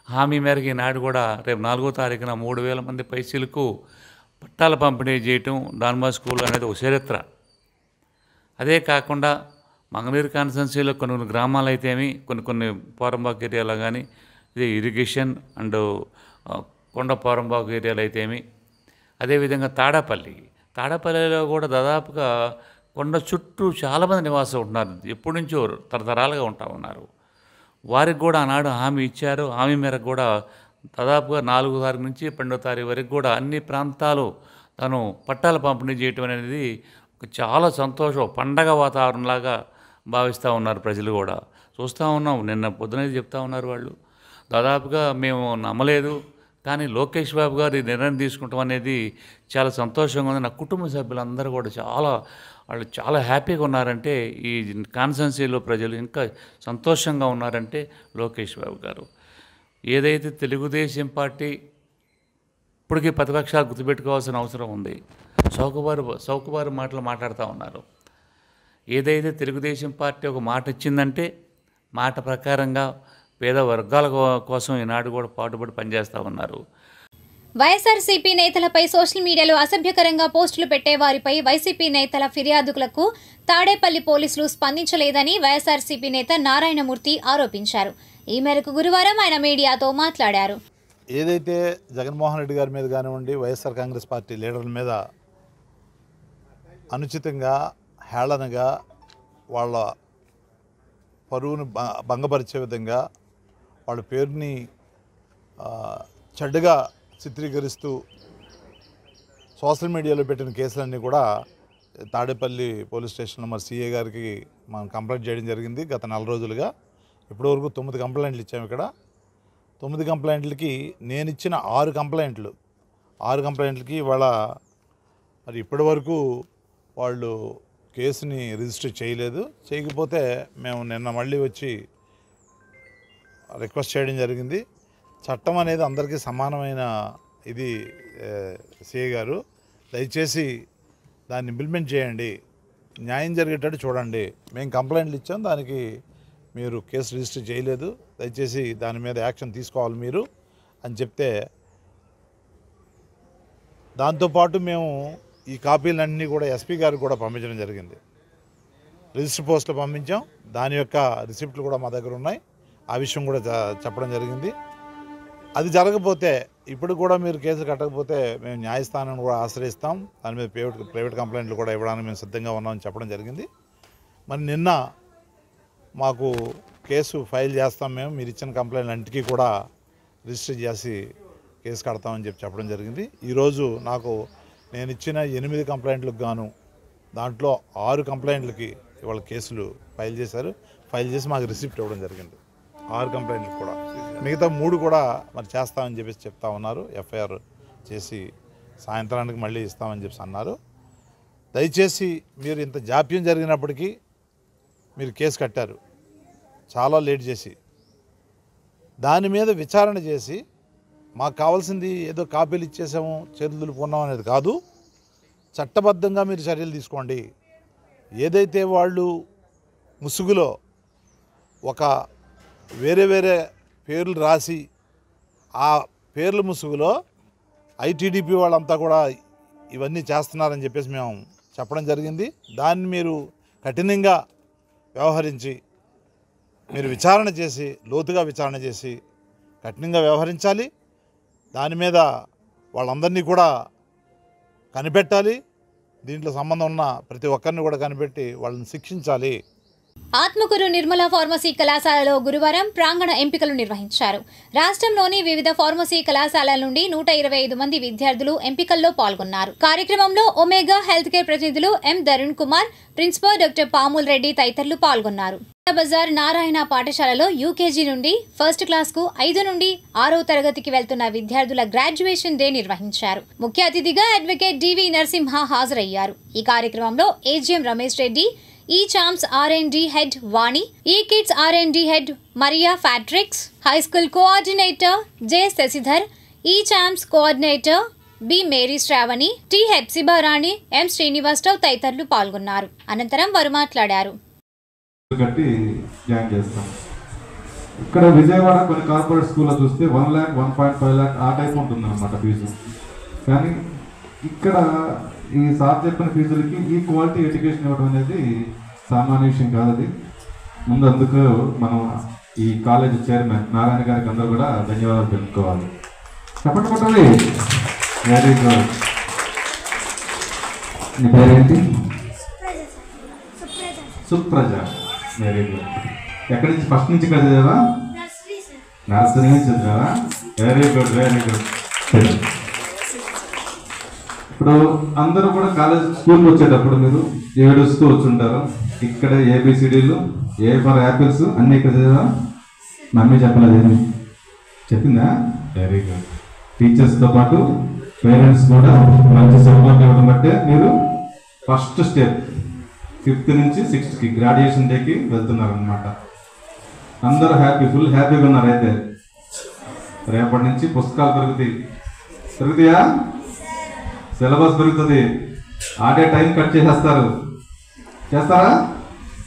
హామీ మేరకు ఈనాడు కూడా రేపు 4వ తారీఖున 3000 మంది పైసలకు పట్టాల పంపిణీ చేయటం డాన్ బాస్కో అనేది ఒక చరిత్ర. అదే కాకుండా మంగళగిరి కాన్స్టిట్యున్సీలో కొన్ని గ్రామాలు అయితేమి, కొన్ని పారంబాకు ఏరియాలో కానీ ఇది ఇరిగేషన్ అండ్ కొండ పారంబాకు ఏరియాలు అయితేమి, అదేవిధంగా తాడపల్లిలో కూడా దాదాపుగా కొండ చుట్టూ చాలామంది నివాసం ఉంటున్నారు, ఎప్పటి నుంచో తరతరాలుగా ఉంటా ఉన్నారు. వారికి కూడా ఆనాడు హామీ ఇచ్చారు. హామీ మేరకు కూడా దాదాపుగా 4వ తారీఖు నుంచి 12వ తారీఖు వరకు కూడా అన్ని ప్రాంతాలు తను పట్టాల పంపిణీ చేయటం అనేది చాలా సంతోషం, పండగ వాతావరణంలాగా భావిస్తూ ఉన్నారు ప్రజలు కూడా. చూస్తూ ఉన్నాం, నిన్న పొద్దున చెప్తా ఉన్నారు వాళ్ళు, దాదాపుగా మేము నమ్మలేదు, కానీ లోకేష్ బాబు గారు ఈ నిర్ణయం తీసుకుంటాం అనేది చాలా సంతోషంగా ఉంది. నా కుటుంబ సభ్యులందరూ కూడా వాళ్ళు చాలా హ్యాపీగా ఉన్నారంటే, ఈ కాన్స్టిట్యున్సీలో ప్రజలు ఇంకా సంతోషంగా ఉన్నారంటే లోకేష్ బాబు గారు. ఏదైతే తెలుగుదేశం పార్టీ ఇప్పటికీ ప్రతిపక్షాలు గుర్తుపెట్టుకోవాల్సిన అవసరం ఉంది. చౌకబారు మాటలు మాట్లాడుతూ ఉన్నారు. ఏదైతే తెలుగుదేశం పార్టీ ఒక మాట ఇచ్చిందంటే మాట ప్రకారంగా పేద వర్గాల కోసం ఈనాడు కూడా పాటుపడి పనిచేస్తూ ఉన్నారు. వైఎస్ఆర్సీపీ నేతలపై సోషల్ మీడియాలో అసభ్యకరంగా పోస్టులు పెట్టే వారిపై వైసీపీ నేతల ఫిర్యాదులకు తాడేపల్లి పోలీసులు స్పందించలేదని వైఎస్ఆర్సీపీ నేత నారాయణమూర్తి ఆరోపించారు. ఈ మేరకు గురువారం ఆయన మీడియాతో మాట్లాడారు. ఏదైతే జగన్మోహన్ రెడ్డి గారి మీద కానివ్వండి, వైఎస్ఆర్ కాంగ్రెస్ పార్టీ లీడర్ల మీద అనుచితంగా హేళనగా వాళ్ళ పరువును భంగపరిచే విధంగా వాళ్ళ పేరుని చెడ్డగా చిత్రీకరిస్తూ సోషల్ మీడియాలో పెట్టిన కేసులన్నీ కూడా తాడేపల్లి పోలీస్ స్టేషన్లో మరి సిఏ గారికి మనం కంప్లైంట్ చేయడం జరిగింది. గత 4 రోజులుగా ఇప్పటివరకు 9 కంప్లైంట్లు ఇచ్చాము. ఇక్కడ 9 కంప్లైంట్లకి నేను ఇచ్చిన 6 కంప్లైంట్లకి ఇవాళ మరి ఇప్పటి వరకు వాళ్ళు కేసుని రిజిస్టర్ చేయలేదు. చేయకపోతే మేము నిన్న మళ్ళీ వచ్చి రిక్వెస్ట్ చేయడం జరిగింది. చట్టం అనేది అందరికీ సమానమైన ఇది సిఐ గారు, దయచేసి దాన్ని ఇంప్లిమెంట్ చేయండి, న్యాయం జరిగేటట్టు చూడండి. మేము కంప్లైంట్లు ఇచ్చాం, దానికి మీరు కేసు రిజిస్టర్ చేయలేదు, దయచేసి దాని మీద యాక్షన్ తీసుకోవాలి మీరు అని చెప్తే, దాంతోపాటు మేము ఈ కాపీలన్నీ కూడా ఎస్పీ గారికి కూడా పంపించడం జరిగింది. రిజిస్టర్ పోస్ట్లో పంపించాం, దాని యొక్క రిసిప్ట్లు కూడా మా దగ్గర ఉన్నాయి. ఆ విషయం కూడా చెప్పడం జరిగింది. అది జరగకపోతే ఇప్పుడు కూడా మీరు కేసు కట్టకపోతే మేము న్యాయస్థానాన్ని కూడా ఆశ్రయిస్తాం, దాని మీద ప్రైవేట్ కంప్లైంట్లు కూడా ఇవ్వడానికి మేము సిద్ధంగా ఉన్నామని చెప్పడం జరిగింది. మరి నిన్న మాకు కేసు ఫైల్ చేస్తాం, మీరు ఇచ్చిన కంప్లైంట్ అన్నిటికీ కూడా రిజిస్టర్ చేసి కేసు కడతామని చెప్పడం జరిగింది. ఈరోజు నేను ఇచ్చిన 8 కంప్లైంట్లకు గాను దాంట్లో 6 కంప్లైంట్లకి ఇవాళ కేసులు ఫైల్ చేశారు. ఫైల్ చేసి మాకు రిసిప్ట్ ఇవ్వడం జరిగింది 6 కంప్లైంట్లకు కూడా. మిగతా 3 కూడా మరి చేస్తామని చెప్తా ఉన్నారు. ఎఫ్ఐఆర్ చేసి సాయంత్రానికి మళ్ళీ ఇస్తామని అన్నారు. దయచేసి మీరు ఇంత జాప్యం జరిగినప్పటికీ మీరు కేసు కట్టారు, చాలా లేట్ చేసి. దాని మీద విచారణ చేసి మాకు కావాల్సింది ఏదో కాపీలు ఇచ్చేసాము, చేతులు దులుపుకున్నాం అనేది కాదు, చట్టబద్ధంగా మీరు చర్యలు తీసుకోండి. ఏదైతే వాళ్ళు ముసుగులో ఒక వేరే పేర్లు రాసి ఆ పేర్ల ముసుగులో ఐటీడీపీ వాళ్ళంతా కూడా ఇవన్నీ చేస్తున్నారని చెప్పేసి మేము చెప్పడం జరిగింది. దాన్ని మీరు కఠినంగా వ్యవహరించి మీరు విచారణ చేసి, లోతుగా విచారణ చేసి కఠినంగా వ్యవహరించాలి. దాని మీద వాళ్ళందరినీ కూడా కనిపెట్టాలి. దీంట్లో సంబంధం ఉన్న ప్రతి ఒక్కరిని కూడా కనిపెట్టి వాళ్ళని శిక్షించాలి. ఆత్మకూరు నిర్మల ఫార్మసీ కళాశాలలో గురువారం ప్రాంగణ ఎంపికలు నిర్వహించారు. రాష్ట్రంలోని వివిధ ఫార్మసీ కళాశాలల నుండి 125 మంది విద్యార్థులు ఎంపికల్లో పాల్గొన్నారు. కార్యక్రమంలో ఒమేగా హెల్త్ కేర్ ప్రతినిధులు ఎం ధరుణ్ కుమార్, ప్రిన్సిపల్ డాక్టర్ పాముల్ రెడ్డి తదితరులు పాల్గొన్నారు. బజార్ నారాయణ పాఠశాలలో యూకేజీ నుండి ఫస్ట్ క్లాస్ కు 5 నుండి 6వ తరగతికి వెళ్తున్న విద్యార్థుల గ్రాడ్యుయేషన్ డే నిర్వహించారు. ముఖ్య అతిథిగా అడ్వకేట్ డివి నరసింహ హాజరయ్యారు. ఈ కార్యక్రమంలో ఏజీఎం రమేష్ రెడ్డి, ఈ Champs R&D head Vani, E kids R&D head Maria Patricks, high school coordinator J Sashidhar, E champs coordinator B Mary Sravani, T Hepsiba Rani, M Srinivasarao తదితరులు పాల్గొన్నారు. అనంతరం వారు మాట్లాడారు. కట్టి జాయిన్ చేస్తాం. ఇక్కడ విజయవాడ కొన్ని కార్పొరేట్ స్కూల్లో చూస్తే 1 lakh, 1.5 lakh ఆ టైప్ ఉంటుంది అన్నమాట ఫీజు. కానీ ఇక్కడ ఈ సార్ చెప్పిన ఫీజులకి ఈ క్వాలిటీ ఎడ్యుకేషన్ ఇవ్వడం అనేది సామాన్య విషయం కాదు. అది ముందు అందుకు మనం ఈ కాలేజ్ చైర్మన్ నారాయణ గారికి అందరూ కూడా ధన్యవాదాలు తెలుపుకోవాలి. చెప్పండి. Very good. నీ పేరేంటి? సుప్రజ. Very good. ఎక్కడి నుంచి? ఫస్ట్ నుంచి ఇక్కడ చదివావా? నర్సరీ నుంచి చదివావా? Very good, very good. ఇప్పుడు అందరూ కూడా కాలేజ్ స్కూల్కి వచ్చేటప్పుడు మీరు ఏడుస్తూ వచ్చుంటారు. ఇక్కడ ABCDలు, A ఫర్ యాపిల్స్ అన్నీ ఇక్కడ చదివా? మమ్మీ చెప్పలేదు, ఏమి చెప్పిందా? Very good. టీచర్స్తో పాటు పేరెంట్స్ కూడా మంచి సపోర్ట్ ఇవ్వడం బట్టే మీరు ఫస్ట్ స్టెప్ 5th నుంచి 6th గ్రాడ్యుయేషన్ డేకి వెళ్తున్నారు అనమాట. అందరూ ఫుల్ హ్యాపీగా ఉన్నారు. అయితే రేపటి నుంచి పుస్తకాలు పెరుగుతాయా? సిలబస్ పెరుగుతుంది. ఆడే టైం కట్ చేస్తారా?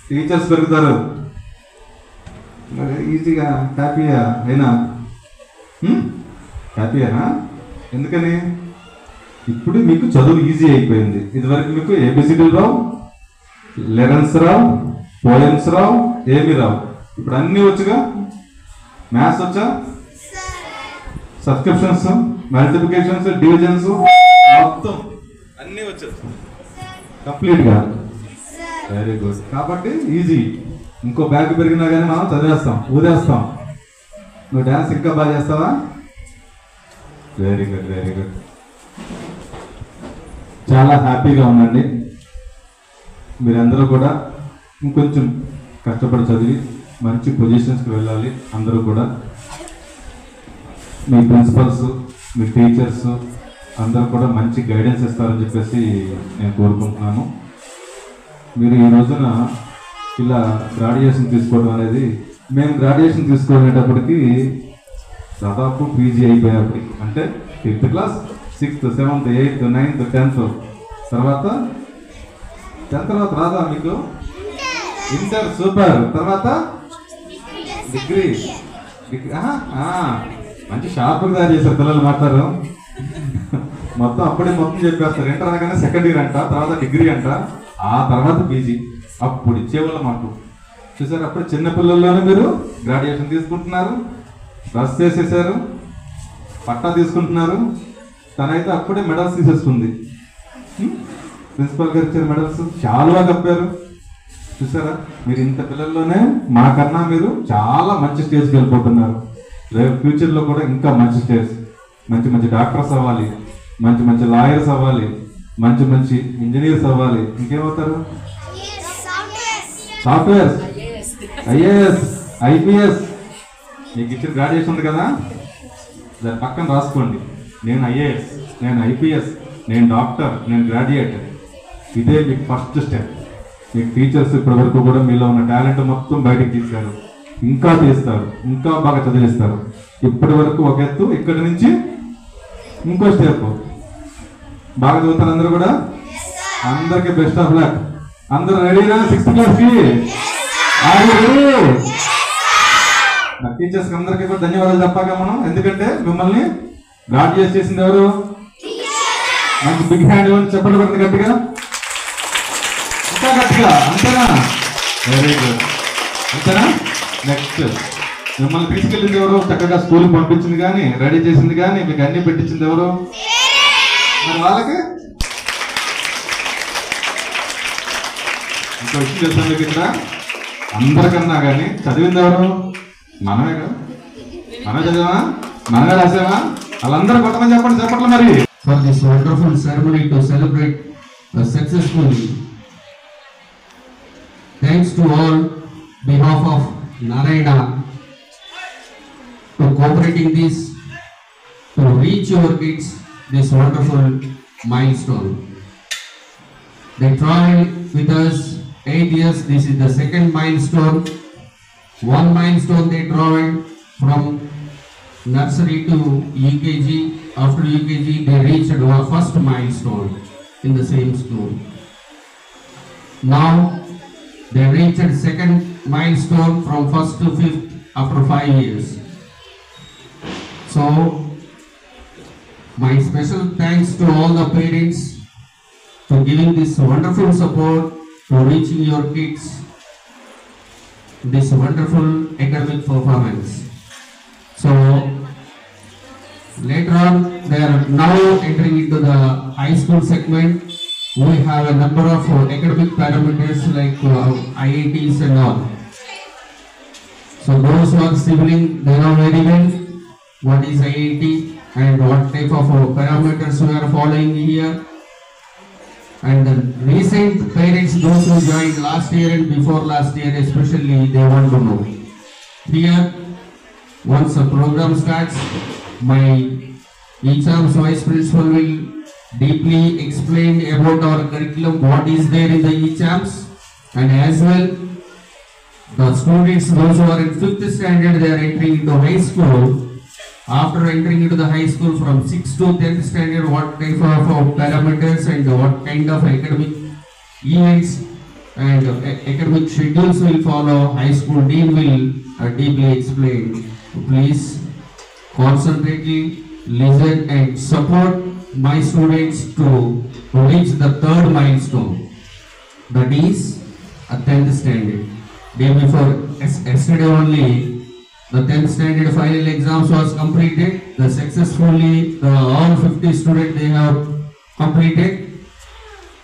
టీచర్స్ పెరుగుతారు. ఈజీగా హ్యాపీయా? అయినా హ్యాపీయేనా? ఎందుకని? ఇప్పుడు మీకు చదువు ఈజీ అయిపోయింది. ఇదివరకు మీకు ABCDలు రావు, లెసన్స్ రావు, పోయమ్స్ రావు, ఏమి రావు. ఇప్పుడు అన్నీ వచ్చుగా. మ్యాథ్స్ వచ్చా? సబ్స్క్రిప్షన్స్, మల్టిప్లికేషన్స్, డివిజన్స్ మొత్తం అన్నీ వచ్చు కంప్లీట్గా. Very good. కాబట్టి ఈజీ. ఇంకో బ్యాగ్ పెరిగినా కానీ మనం ఊదేస్తాం. నువ్వు డ్యాన్స్ ఇంకా బాగా చేస్తావా? Very good, very good. చాలా హ్యాపీగా ఉందండి. మీరందరూ కూడా ఇంకొంచెం కష్టపడి చదివి మంచి పొజిషన్స్కి వెళ్ళాలి. అందరూ కూడా మీ ప్రిన్సిపల్స్, మీ టీచర్స్ అందరూ కూడా మంచి గైడెన్స్ ఇస్తారని చెప్పేసి నేను కోరుకుంటున్నాను. మీరు ఈ రోజున ఇలా గ్రాడ్యుయేషన్ తీసుకోవడం అనేది, మేము గ్రాడ్యుయేషన్ తీసుకునేటప్పటికి దాదాపు PG అయిపోయేప్పటికి, అంటే 5th class, 6th, 7th, 8th, 9th, 10th తర్వాత 10th తర్వాత రాదా మీకు? ఇంటర్. సూపర్. తర్వాత డిగ్రీ. మంచి షార్ప్గా తయారు చేశారు పిల్లలు. మాట్లాడారు మొత్తం చెప్పేస్తారు. ఇంటర్ అనగానే 2nd ఇయర్ అంట, తర్వాత డిగ్రీ అంట, ఆ తర్వాత PG. అప్పుడు ఇచ్చేవాళ్ళు మాకు. చూసారు? అప్పుడు చిన్నపిల్లల్లోనే మీరు గ్రాడ్యుయేషన్ తీసుకుంటున్నారు, రస్ చేసేసారు, పట్టా తీసుకుంటున్నారు. తనైతే అప్పుడే మెడల్స్ తీసేసుకుంది. ప్రిన్సిపల్ గారు ఇచ్చారు మెడల్స్, చాలా కప్పారు. చూసారా? మీరు ఇంత పిల్లల్లోనే మాకన్నా మీరు చాలా మంచి స్టేజ్కి వెళ్ళిపోతున్నారు. రేపు ఫ్యూచర్లో కూడా ఇంకా మంచి స్టేజ్, మంచి డాక్టర్స్ అవ్వాలి, మంచి లాయర్స్ అవ్వాలి, మంచి ఇంజనీర్స్ అవ్వాలి. ఇంకేమవుతారు? Softwares, IAS, IPS. మీకు ఇచ్చిన గ్రాడ్యుయేషన్ ఉంది కదా, దాని పక్కన రాసుకోండి. నేను IAS, నేను IPS, నేను డాక్టర్, నేను గ్రాడ్యుయేట్. ఇదే మీకు ఫస్ట్ స్టెప్. మీకు టీచర్స్ ఇప్పటి వరకు కూడా మీలో ఉన్న టాలెంట్ మొత్తం బయటకు తీస్తారు, ఇంకా తీస్తారు, ఇంకా బాగా చదివిస్తారు. ఇప్పటి వరకు ఒక ఎత్తు, ఇక్కడి నుంచి ఇంకో స్టెప్. బాగా చదువుతారు అందరూ కూడా. అందరికి బెస్ట్ ఆఫ్ లక్. అందరూ రెడీనా 6th క్లాస్కి? నా టీచర్స్కి అందరికీ కూడా ధన్యవాదాలు చెప్పాక మనం. ఎందుకంటే మిమ్మల్ని గ్రాడ్యుయేట్ చేసింది ఎవరు? మంచి బిగ్ హ్యాండ్ ఇవ్వండి, చెప్పండి పడుతుంది గట్టిగా, ఇంకా గట్టిగా. అంతేనా? Very good. అంతేనా? నెక్స్ట్ మిమ్మల్ని తీసుకెళ్ళింది ఎవరు? చక్కగా స్కూల్కి పంపించింది కానీ, రెడీ చేసింది కానీ, మీకు అన్ని పెట్టించింది ఎవరు? మరి వాళ్ళకి ఇంకో విషయం చెప్తాను మీకు. ఇక్కడ అందరికన్నా కానీ చదివింది ఎవరు? మనమే కదా. మనమే చదివామా? మనమే రాసామా? వాళ్ళందరూ కొట్టమని చెప్పండి, చెప్పట్లు మరి. For this wonderful ceremony to celebrate successfully. Thanks to all behalf of Narayana to cooperating this to reach your kids this wonderful milestone. They traveled with us 8 years. This is the second milestone. One milestone they traveled from nursery to UKG. After UKG they reached our first milestone in the same school. Now they reached second milestone from 1st to 5th after 5 years. So my special thanks to all the parents for giving this wonderful support for reaching your kids this wonderful academic performance. So later on they are now entering into the high school segment. we have a number of academic parameters like IITs and all. So those who are sibling, they know very well what is IIT and what type of parameters we are following here. And the recent parents, those who joined last year and before last year especially, they want to know. Here, once the program starts, my ECHAMS vice principal will deeply explain about our curriculum, what is there in the ECHAMS, and as well the students, those who are in 5th standard, they are entering into high school. After entering into the high school from 6th to 10th standard, what type of parameters and what kind of academic events and academic schedules will follow, high school dean will deeply explain. Please concentrately listen and support my students to reach the 3rd milestone, that is a 10th standard. Day before yesterday only, the 10th standard final exams was completed. Successfully all 50 students they have completed.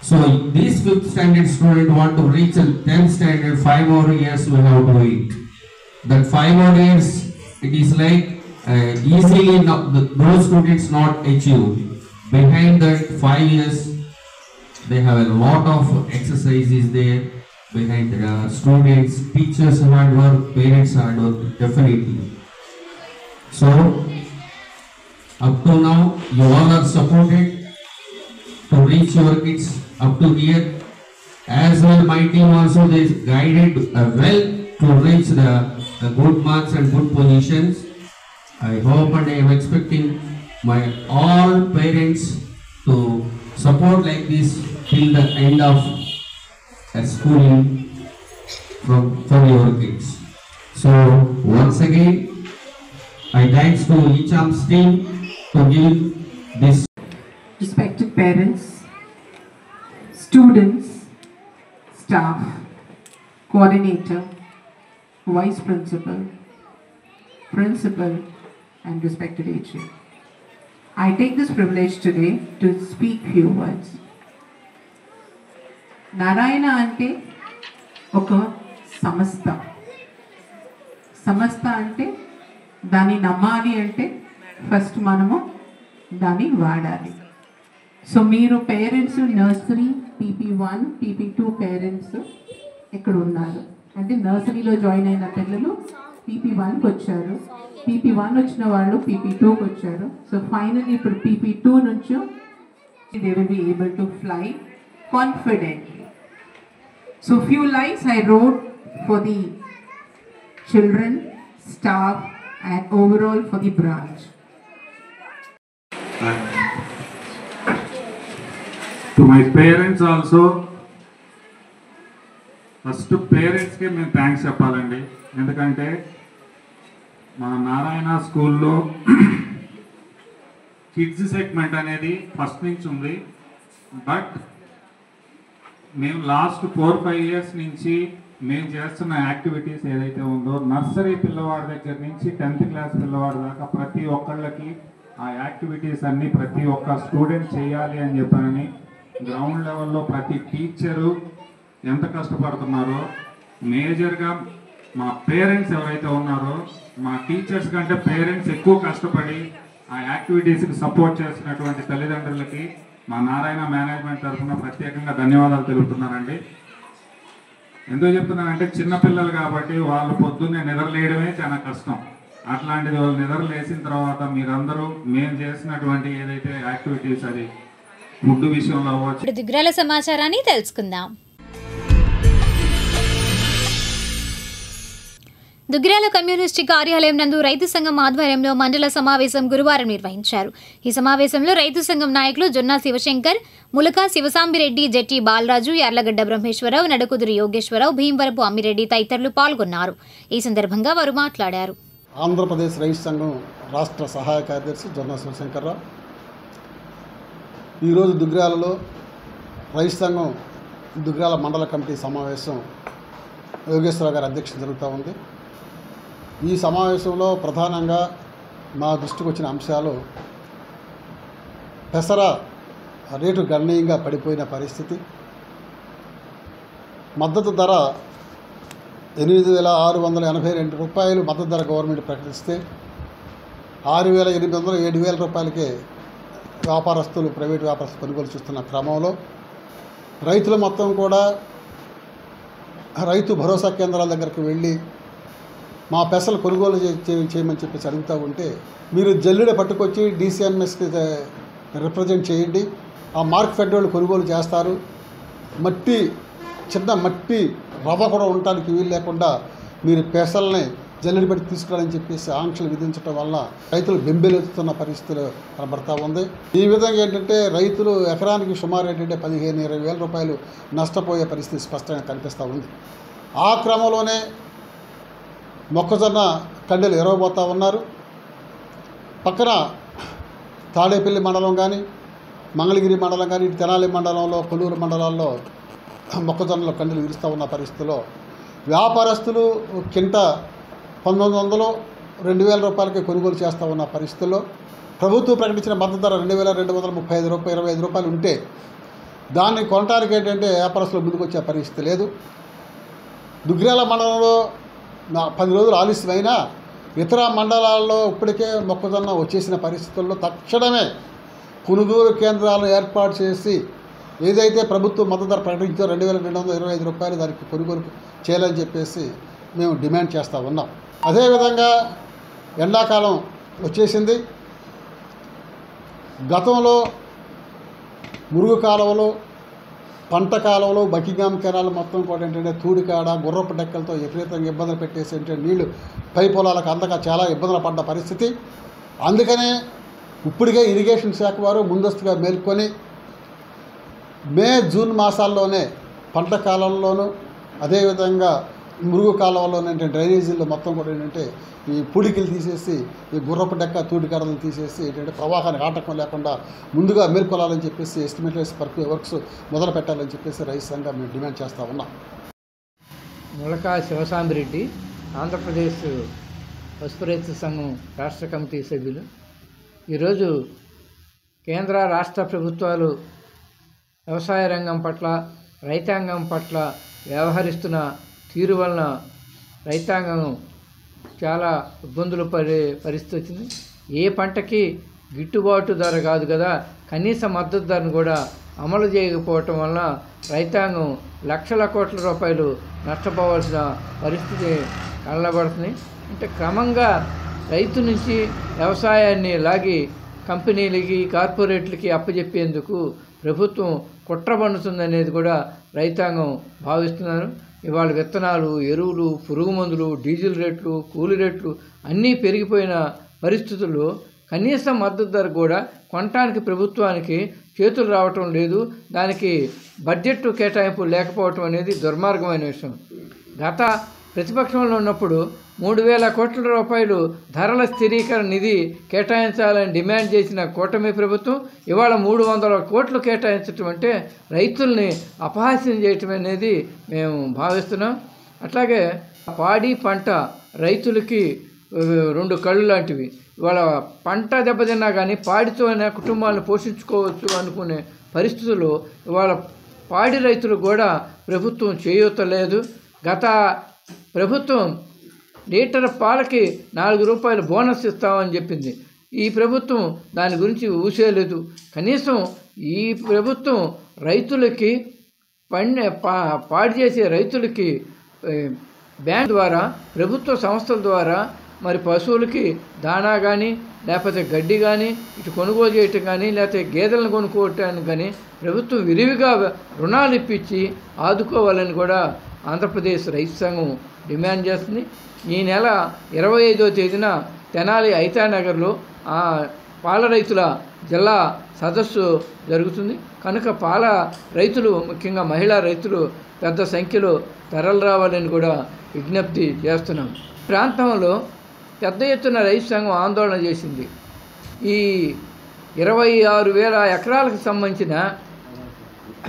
So these 5th standard students want to reach a 10th standard. 5 more years we have to wait. That 5 more years, it is like easily not, those students not achieved. Behind that 5 years, they have a lot of exercises there. Behind the students, teachers hard work, parents hard work, definitely. So up to now, you all are supported to reach your kids up to here. As well, my team also is guided well to reach the good marks and good positions. I hope and I am expecting my all parents to support like this till the end of schooling for your kids. So once again, I thanks to ECHAMS team to give this. Respected parents, students, staff, coordinator, vice principal, and respected HM. I take this privilege today to speak few words. Narayana అంటే ఒక సంస్థ అంటే దాన్ని నమ్మాలి అంటే ఫస్ట్ మనము దాన్ని వాడాలి. సో మీరు parents nursery PP1 PP2 parents ఇక్కడ ఉన్నారు. అంటే నర్సరీలో జాయిన్ అయిన పిల్లలు PP1కి వచ్చారు, PP1 వచ్చిన వాళ్ళు PP2కి వచ్చారు. సో ఫైనల్లీ ఇప్పుడు PP2 నుంచి they will be able to fly confidently. So few lines I wrote for the children, staff and overall for the branch. To my parents also, first parents కి మేము థ్యాంక్స్ చెప్పాలండి. ఎందుకంటే మా నారాయణ స్కూల్లో కిడ్స్ సెగ్మెంట్ అనేది ఫస్ట్ నుంచి ఉంది. బట్ మేము లాస్ట్ 4-5 ఇయర్స్ నుంచి మేము చేస్తున్న యాక్టివిటీస్ ఏదైతే ఉందో నర్సరీ పిల్లవాడి దగ్గర నుంచి 10th క్లాస్ పిల్లవాడి దాకా ప్రతి ఒక్కళ్ళకి ఆ యాక్టివిటీస్ అన్నీ ప్రతి ఒక్క స్టూడెంట్ చేయాలి అని చెప్పానని గ్రౌండ్ లెవెల్లో ప్రతి టీచరు ఎంత కష్టపడుతున్నారో, మేజర్గా మా పేరెంట్స్ ఎవరైతే ఉన్నారో మా టీచర్స్ కంటే పేరెంట్స్ ఎక్కువ కష్టపడి ఆ యాక్టివిటీస్కి సపోర్ట్ చేసినటువంటి తల్లిదండ్రులకి మా నారాయణ మేనేజ్మెంట్ తరఫున ప్రత్యేకంగా ధన్యవాదాలు తెలుపుతున్నానండి. ఎందుకు చెప్తున్నానంటే చిన్నపిల్లలు కాబట్టి వాళ్ళు పొద్దున్నే నిద్రలేయడమే చాలా కష్టం. అట్లాంటిది వాళ్ళు నిద్రలేసిన తర్వాత మీరందరూ మేము చేసినటువంటి ఏదైతే యాక్టివిటీస్ అది ఫుడ్ విషయంలో అవ్వచ్చు. దుగ్రాల సమాచారాన్ని తెలుసుకుందాం. దుగ్గిరాల కమ్యూనిస్టు కార్యాలయం నందు రైతు సంఘం ఆధ్వర్యంలో మండల సమావేశం గురువారం నిర్వహించారు. ఈ సమావేశంలో రైతు సంఘం నాయకులు జొన్నా శివశంకర్, ములక శివసాంబిరెడ్డి, జెట్టి బాలరాజు, యార్లగడ్డ బ్రహ్మేశ్వరరావు, నడకుదురు యోగేశ్వరరావు, భీమవరపు అమ్మిరెడ్డి తదితరులు పాల్గొన్నారు. ఈ సందర్భంగా వారు మాట్లాడారు. ఆంధ్రప్రదేశ్ రైతు సంఘం రాష్ట్ర సహాయ కార్యదర్శి జొన్నా శివశంకర్రావు. ఈరోజు దుగ్గిరాలలో రైతు సంఘం దుగ్గిరాల మండల కమిటీ సమావేశం యోగేశ్వరరావు గారి అధ్యక్షత జరుగుతూ ఉంది. ఈ సమావేశంలో ప్రధానంగా మా దృష్టికి వచ్చిన అంశాలు పెసర రేటు గణనీయంగా పడిపోయిన పరిస్థితి. మద్దతు ధర 8,682 రూపాయలు మద్దతు ధర గవర్నమెంట్ ప్రకటిస్తే 6,800 7,000 రూపాయలకే వ్యాపారస్తులు, ప్రైవేటు వ్యాపారస్తులు కొనుగోలు చేస్తున్న క్రమంలో రైతులు మొత్తం కూడా రైతు భరోసా కేంద్రాల దగ్గరికి వెళ్ళి మా పెసలు కొనుగోలు చేయమని చెప్పేసి అడుగుతూ ఉంటే, మీరు జల్లెడ పట్టుకొచ్చి DCMSకి రిప్రజెంట్ చేయండి, ఆ మార్క్ ఫెడ్ వాళ్ళు కొనుగోలు చేస్తారు, చిన్న మట్టి రవ్వ కూడా ఉండటానికి వీలు లేకుండా మీరు పెసల్ని జల్లెడ పెట్టి తీసుకురాలని చెప్పేసి ఆంక్షలు విధించడం వల్ల రైతులు బెంబేలెత్తుతున్న పరిస్థితులు కనబడతా ఉంది. ఈ విధంగా ఏంటంటే రైతులు ఎకరానికి సుమారు ఏంటంటే 15,000-20,000 రూపాయలు నష్టపోయే పరిస్థితి స్పష్టంగా కనిపిస్తూ ఉంది. ఆ క్రమంలోనే మొక్కజొన్న కండెలు ఎరవబోతూ ఉన్నారు. పక్కన తాడేపల్లి మండలం కానీ, మంగళగిరి మండలం కానీ, తెనాలి మండలంలో, కొల్లూరు మండలాల్లో మొక్కజొన్నలో కండెలు విరుస్తూ ఉన్న పరిస్థితుల్లో వ్యాపారస్తులు కింట 1,900-2,000 రూపాయలకి కొనుగోలు చేస్తూ ఉన్న పరిస్థితుల్లో ప్రభుత్వం ప్రకటించిన మద్దతు ధర 2,235 రూపాయలు, 25 రూపాయలు ఉంటే దాన్ని కొనడానికి ఏంటంటే వ్యాపారస్తులు ముందుకు వచ్చే పరిస్థితి లేదు. దుగ్గ్యాల మండలంలో 10 రోజులు ఆలస్యమైనా ఇతర మండలాల్లో ఇప్పటికే మొక్కజొన్న వచ్చేసిన పరిస్థితుల్లో తక్షణమే కొనుగోలు కేంద్రాలను ఏర్పాటు చేసి ఏదైతే ప్రభుత్వం మద్దతు ధర ప్రకటించో 2,225 రూపాయలు దానికి కొనుగోలు చేయాలని చెప్పేసి మేము డిమాండ్ చేస్తూ ఉన్నాం. అదేవిధంగా ఎండాకాలం వచ్చేసింది. గతంలో మురుగు కాలువలు, పంట కాలువలు, బకింగ్హామ్ కెనాల్ మొత్తం కూడా ఏంటంటే తూడికాడ, గుర్రపు డెక్కలతో విపరీతంగా ఇబ్బందులు పెట్టేసి ఏంటంటే నీళ్లు పై పొలాలకు అందక చాలా ఇబ్బందులు పడ్డ పరిస్థితి. అందుకనే ఇప్పటికే ఇరిగేషన్ శాఖ వారు ముందస్తుగా మేల్కొని మే, జూన్ మాసాల్లోనే పంట కాలంలోనూ అదేవిధంగా మురుగు కాలువలోనే డ్రైనేజీల్లో మొత్తం కూడా ఏంటంటే ఈ పుడికిలు తీసేసి, ఈ గుర్రపు డెక్క, తూడికాడలను తీసేసి ఏంటంటే ప్రవాహానికి ఆటంకం లేకుండా ముందుగా మేల్కొలాలని చెప్పేసి ఎస్టిమేటెడ్ వర్క్స్ మొదలు పెట్టాలని చెప్పేసి రైతు సంఘం మేము డిమాండ్ చేస్తూ ఉన్నాం. ములకా శివసాంబిరెడ్డి, ఆంధ్రప్రదేశ్ పసుపు రైతు సంఘం రాష్ట్ర కమిటీ సభ్యులు. ఈరోజు కేంద్ర రాష్ట్ర ప్రభుత్వాలు వ్యవసాయ రంగం పట్ల, రైతాంగం పట్ల వ్యవహరిస్తున్న తీరు వలన రైతాంగం చాలా ఇబ్బందులు పడే పరిస్థితి వచ్చింది. ఏ పంటకి గిట్టుబాటు ధర కాదు కదా, కనీస మద్దతు ధరను కూడా అమలు చేయకపోవటం వలన రైతాంగం లక్షల కోట్ల రూపాయలు నష్టపోవాల్సిన పరిస్థితి కనబడుతుంది. అంటే క్రమంగా రైతు నుంచి వ్యవసాయాన్ని లాగి కంపెనీలకి, కార్పొరేట్లకి అప్పచెప్పేందుకు ప్రభుత్వం కుట్ర పన్నుతుందనేది కూడా రైతాంగం భావిస్తున్నారు. ఇవాళ విత్తనాలు, ఎరువులు, పురుగు మందులు, డీజిల్ రేట్లు, కూలీ రేట్లు అన్నీ పెరిగిపోయిన పరిస్థితుల్లో కనీస మద్దతు ధర కూడా కొనటానికి ప్రభుత్వానికి చేతులు రావటం లేదు. దానికి బడ్జెట్ కేటాయింపు లేకపోవటం అనేది దుర్మార్గమైన విషయం. గత ప్రతిపక్షంలో ఉన్నప్పుడు 3,000 కోట్ల రూపాయలు ధరల స్థిరీకరణ నిధి కేటాయించాలని డిమాండ్ చేసిన కూటమి ప్రభుత్వం ఇవాళ 300 కోట్లు కేటాయించటం అంటే రైతుల్ని అపహాస్యం చేయటం అనేది మేము భావిస్తున్నాం. అట్లాగే పాడి పంట రైతులకి 2 కళ్ళు లాంటివి. ఇవాళ పంట దెబ్బతిన్నా కానీ పాడితోనే కుటుంబాలను పోషించుకోవచ్చు అనుకునే పరిస్థితుల్లో ఇవాళ పాడి రైతులు కూడా ప్రభుత్వం చేయలేదు. గత ప్రభుత్వం లీటర్ పాలకి 4 రూపాయలు బోనస్ ఇస్తామని చెప్పింది. ఈ ప్రభుత్వం దాని గురించి ఊసేలేదు. కనీసం ఈ ప్రభుత్వం రైతులకి పాడి చేసే రైతులకి బ్యాంక్ ద్వారా, ప్రభుత్వ సంస్థల ద్వారా మరి పశువులకి దానా కానీ, లేకపోతే గడ్డి కానీ ఇటు కొనుగోలు చేయటం కానీ, లేకపోతే గేదెలను కొనుక్కోవటానికి కానీ ప్రభుత్వం విరివిగా రుణాలు ఇప్పించి ఆదుకోవాలని కూడా ఆంధ్రప్రదేశ్ రైతు సంఘం డిమాండ్ చేస్తుంది. ఈ నెల 25వ తేదీన తెనాలి ఐతానగర్లో పాల రైతుల జిల్లా సదస్సు జరుగుతుంది. కనుక పాల రైతులు, ముఖ్యంగా మహిళా రైతులు పెద్ద సంఖ్యలో తరలి రావాలని కూడా విజ్ఞప్తి చేస్తున్నాం. ప్రాంతంలో పెద్ద ఎత్తున రైతు సంఘం ఆందోళన చేసింది. ఈ 26,000 ఎకరాలకు సంబంధించిన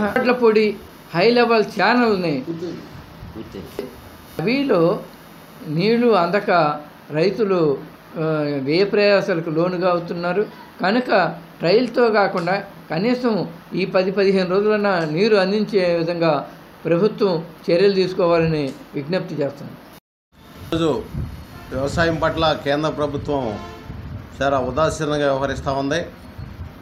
వడ్లపొడి హై లెవెల్ ఛానల్ని వీలో నీళ్లు అందక రైతులు వ్యయ ప్రయాసాలకు లోనుగా అవుతున్నారు. కనుక ట్రయల్తో కాకుండా కనీసం ఈ 10-15 రోజులన్నా నీరు అందించే విధంగా ప్రభుత్వం చర్యలు తీసుకోవాలని విజ్ఞప్తి చేస్తున్నాం. ఈరోజు వ్యవసాయం పట్ల కేంద్ర ప్రభుత్వం చాలా ఉదాసీనంగా వ్యవహరిస్తూ ఉంది.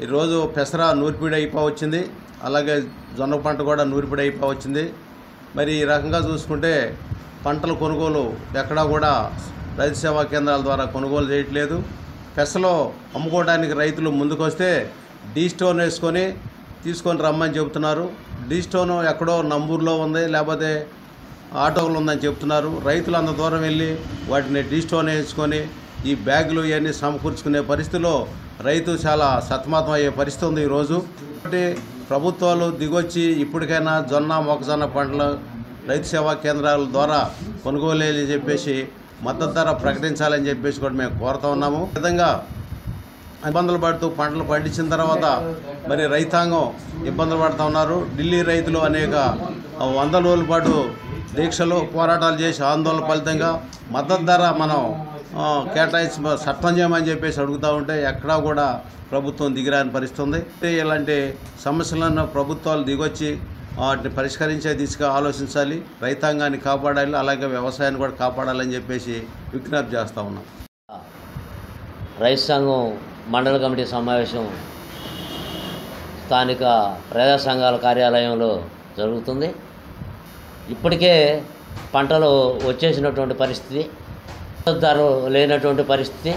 ఈరోజు పెసర నూర్పిడి అయిపోవచ్చింది, అలాగే జొన్న పంట కూడా నూర్పిడి అయిపోవచ్చింది. మరి ఈ రకంగా చూసుకుంటే పంటల కొనుగోలు ఎక్కడా కూడా రైతు సేవా కేంద్రాల ద్వారా కొనుగోలు చేయట్లేదు. పెసలో అమ్ముకోవడానికి రైతులు ముందుకొస్తే డీ స్టోన్ వేసుకొని తీసుకొని రమ్మని చెబుతున్నారు. డీ స్టోన్ ఎక్కడో నంబూరులో ఉంది, లేకపోతే ఆటోలు ఉందని చెప్తున్నారు. రైతులు అంత దూరం వెళ్ళి వాటిని డీ స్టోన్ వేసుకొని ఈ బ్యాగులు ఇవన్నీ సమకూర్చుకునే పరిస్థితిలో రైతు చాలా సతమతం అయ్యే పరిస్థితి ఉంది ఈరోజు. కాబట్టి ప్రభుత్వాలు దిగొచ్చి ఇప్పటికైనా జొన్న మొక్కజొన్న పంటలు రైతు సేవా కేంద్రాల ద్వారా కొనుగోలు అని చెప్పేసి మద్దతు ధర ప్రకటించాలని చెప్పేసి కూడా మేము కోరుతూ ఉన్నాము. ఈ విధంగా ఇబ్బందులు పడుతూ పంటలు పండించిన తర్వాత మరి రైతాంగం ఇబ్బందులు పడుతూ ఉన్నారు. ఢిల్లీ రైతులు అనేక 100 రోజుల పాటు దీక్షలు పోరాటాలు చేసి ఆందోళన ఫలితంగా మద్దతు ధర మనం కేటాయించి చట్టం చేయమని చెప్పేసి అడుగుతూ ఉంటే ఎక్కడా కూడా ప్రభుత్వం దిగిరాని పరిస్థితుంది. ఇలాంటి సమస్యలను ప్రభుత్వాలు దిగొచ్చి వాటిని పరిష్కరించే దిశగా ఆలోచించాలి. రైతాంగాన్ని కాపాడాలి, అలాగే వ్యవసాయాన్ని కూడా కాపాడాలని చెప్పేసి విజ్ఞప్తి చేస్తూ ఉన్నాం. రైతు సంఘం మండల కమిటీ సమావేశం స్థానిక ప్రజా సంఘాల కార్యాలయంలో జరుగుతుంది. ఇప్పటికే పంటలు వచ్చేసినటువంటి పరిస్థితి, ధరలు లేనటువంటి పరిస్థితి.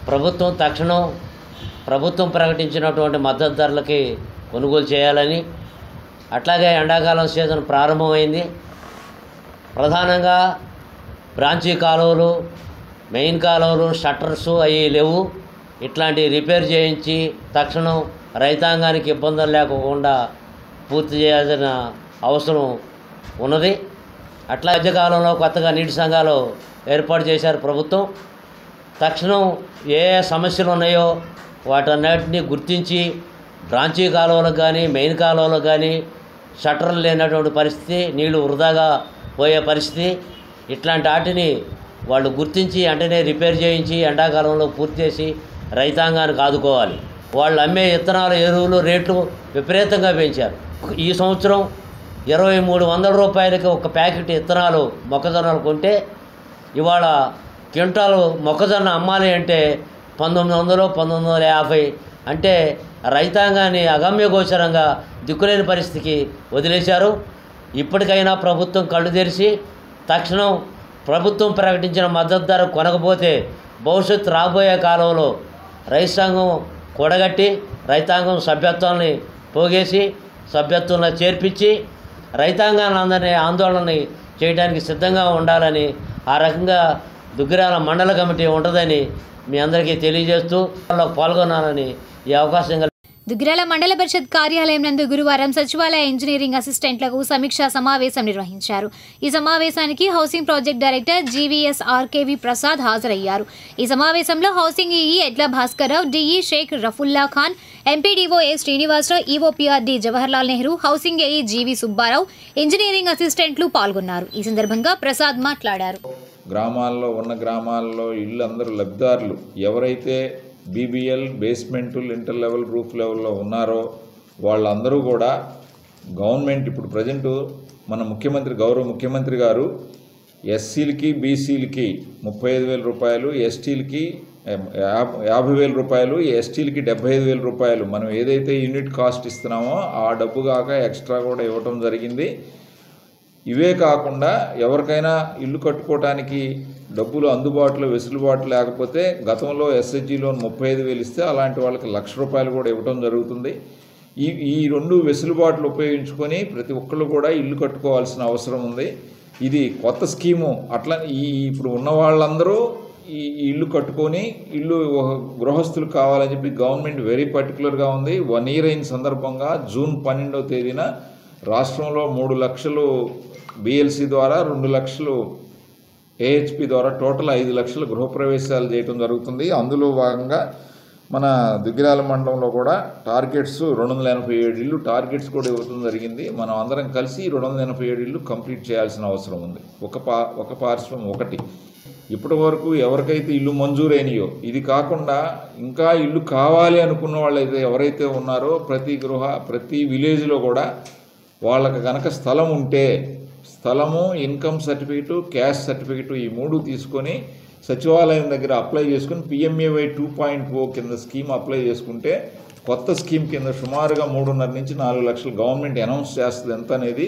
ప్రభుత్వం తక్షణం ప్రభుత్వం ప్రకటించినటువంటి మద్దతు ధరలకి కొనుగోలు చేయాలని, అట్లాగే ఎండాకాలం సీజన్ ప్రారంభమైంది. ప్రధానంగా బ్రాంచీ కాలువలు, మెయిన్ కాలువలు, షట్టర్సు అవి లేవు. ఇట్లాంటి రిపేర్ చేయించి తక్షణం రైతాంగానికి ఇబ్బందులు లేకుండా పూర్తి చేయాల్సిన అవసరం ఉన్నది. అట్లా మధ్యకాలంలో కొత్తగా నీటి సంఘాలు ఏర్పాటు చేశారు ప్రభుత్వం. తక్షణం ఏ సమస్యలు ఉన్నాయో వాటన్నిటిని గుర్తించి బ్రాంచీ కాలువలకు కానీ మెయిన్ కాలువలకు కానీ షట్టర్లు లేనటువంటి పరిస్థితి, నీళ్లు వృధాగా పోయే పరిస్థితి, ఇట్లాంటి వాటిని వాళ్ళు గుర్తించి వెంటనే రిపేర్ చేయించి ఎండాకాలంలో పూర్తి చేసి రైతాంగానికి ఆదుకోవాలి. వాళ్ళు అమ్మే విత్తనాలు, ఎరువులు రేట్లు విపరీతంగా పెంచారు. ఈ సంవత్సరం 2300 రూపాయలకి ఒక ప్యాకెట్ విత్తనాలు మొక్కజొన్నలు కొంటే ఇవాళ క్వింటాలు మొక్కజొన్న అమ్మాలి అంటే 1900, 1950. అంటే రైతాంగాన్ని అగమ్యగోచరంగా దిక్కులేని పరిస్థితికి వదిలేశారు. ఇప్పటికైనా ప్రభుత్వం కళ్ళు తెరిచి తక్షణం ప్రభుత్వం ప్రకటించిన మద్దతు ధర కొనకపోతే భవిష్యత్తు రాబోయే కాలంలో రైతు సంఘం కూడగట్టి రైతాంగం సభ్యత్వాన్ని పోగేసి సభ్యత్వంలో చేర్పించి రైతాంగాన్ని అందరినీ ఆందోళన చేయడానికి సిద్ధంగా ఉండాలని, ఆ రకంగా దుగ్గిరాల మండల కమిటీ ఉంటుందని మీ అందరికీ తెలియజేస్తూ పాల్గొనాలని ఈ అవకాశం. దుగ్గిరాల మండల పరిషత్ కార్యాలయం నందు గురువారం సచివాలయ ఇంజనీరింగ్ అసిస్టెంట్లకు సమీక్షా సమావేశం నిర్వహించారు. ఈ సమావేశానికి housing project director GVS RKV Prasad హాజరయ్యారు. ఈ సమావేశంలో housing EE Edla Bhaskarrao, DE Sheikh Rafulla Khan, MPDO A Srinivasarao, EOPRD Jawaharlal Nehru, housing AE GV Subbarao, engineering అసిస్టెంట్లు పాల్గొన్నారు. ఈ సందర్భంగా ప్రసాద్ మాట్లాడారు. గ్రామాల్లో ఇళ్ళు అందరూ లబ్ధిదారులు ఎవరైతే BBL, basement, inter level, roof లెవెల్లో ఉన్నారో వాళ్ళందరూ కూడా గవర్నమెంట్ ఇప్పుడు ప్రజెంటు మన గౌరవ ముఖ్యమంత్రి గారు ఎస్సీలకి, బీసీలకి 35,000 రూపాయలు, ఎస్టీలకి 50,000 రూపాయలు, ఎస్టీలకి 75,000 రూపాయలు మనం ఏదైతే యూనిట్ కాస్ట్ ఇస్తున్నామో ఆ డబ్బు కాక ఎక్స్ట్రా కూడా ఇవ్వటం జరిగింది. ఇవే కాకుండా ఎవరికైనా ఇల్లు కట్టుకోవడానికి డబ్బులు అందుబాటులో వెసులుబాటు లేకపోతే గతంలో ఎస్హెచ్జీ లోన్ 35,000 ఇస్తే అలాంటి వాళ్ళకి 1,00,000 రూపాయలు కూడా ఇవ్వడం జరుగుతుంది. ఈ రెండు వెసులుబాట్లు ఉపయోగించుకొని ప్రతి ఒక్కళ్ళు కూడా ఇల్లు కట్టుకోవాల్సిన అవసరం ఉంది. ఇది కొత్త స్కీము. అట్లా ఇప్పుడు ఉన్న వాళ్ళందరూ ఈ ఇల్లు కట్టుకొని గృహస్థులు కావాలని చెప్పి గవర్నమెంట్ వెరీ పర్టికులర్గా ఉంది. 1 year అయిన సందర్భంగా జూన్ 12వ తేదీన రాష్ట్రంలో 3 లక్షలు బిఎల్సి ద్వారా, 2 లక్షలు ఏహెచ్పి ద్వారా టోటల్ 5 లక్షల గృహప్రవేశాలు చేయడం జరుగుతుంది. అందులో భాగంగా మన దుగ్గిరాల మండలంలో కూడా టార్గెట్స్ 287 ఇళ్ళు టార్గెట్స్ కూడా ఇవ్వడం జరిగింది. మనం అందరం కలిసి 287 ఇళ్ళు కంప్లీట్ చేయాల్సిన అవసరం ఉంది. ఒక పార్శ్వం ఒకటి ఇప్పటి వరకు ఎవరికైతే ఇల్లు మంజూరైనయో ఇది కాకుండా ఇంకా ఇల్లు కావాలి అనుకున్న వాళ్ళైతే ఎవరైతే ఉన్నారో ప్రతి విలేజ్లో కూడా వాళ్ళకి కనుక స్థలం ఉంటే స్థలము, ఇన్కమ్ సర్టిఫికెటు, క్యాస్ట్ సర్టిఫికెటు ఈ 3 తీసుకొని సచివాలయం దగ్గర అప్లై చేసుకుని PMAY 2.0 కింద స్కీమ్ అప్లై చేసుకుంటే కొత్త స్కీమ్ కింద సుమారుగా 3.5 నుంచి 4 లక్షలు గవర్నమెంట్ అనౌన్స్ చేస్తుంది. ఎంత అనేది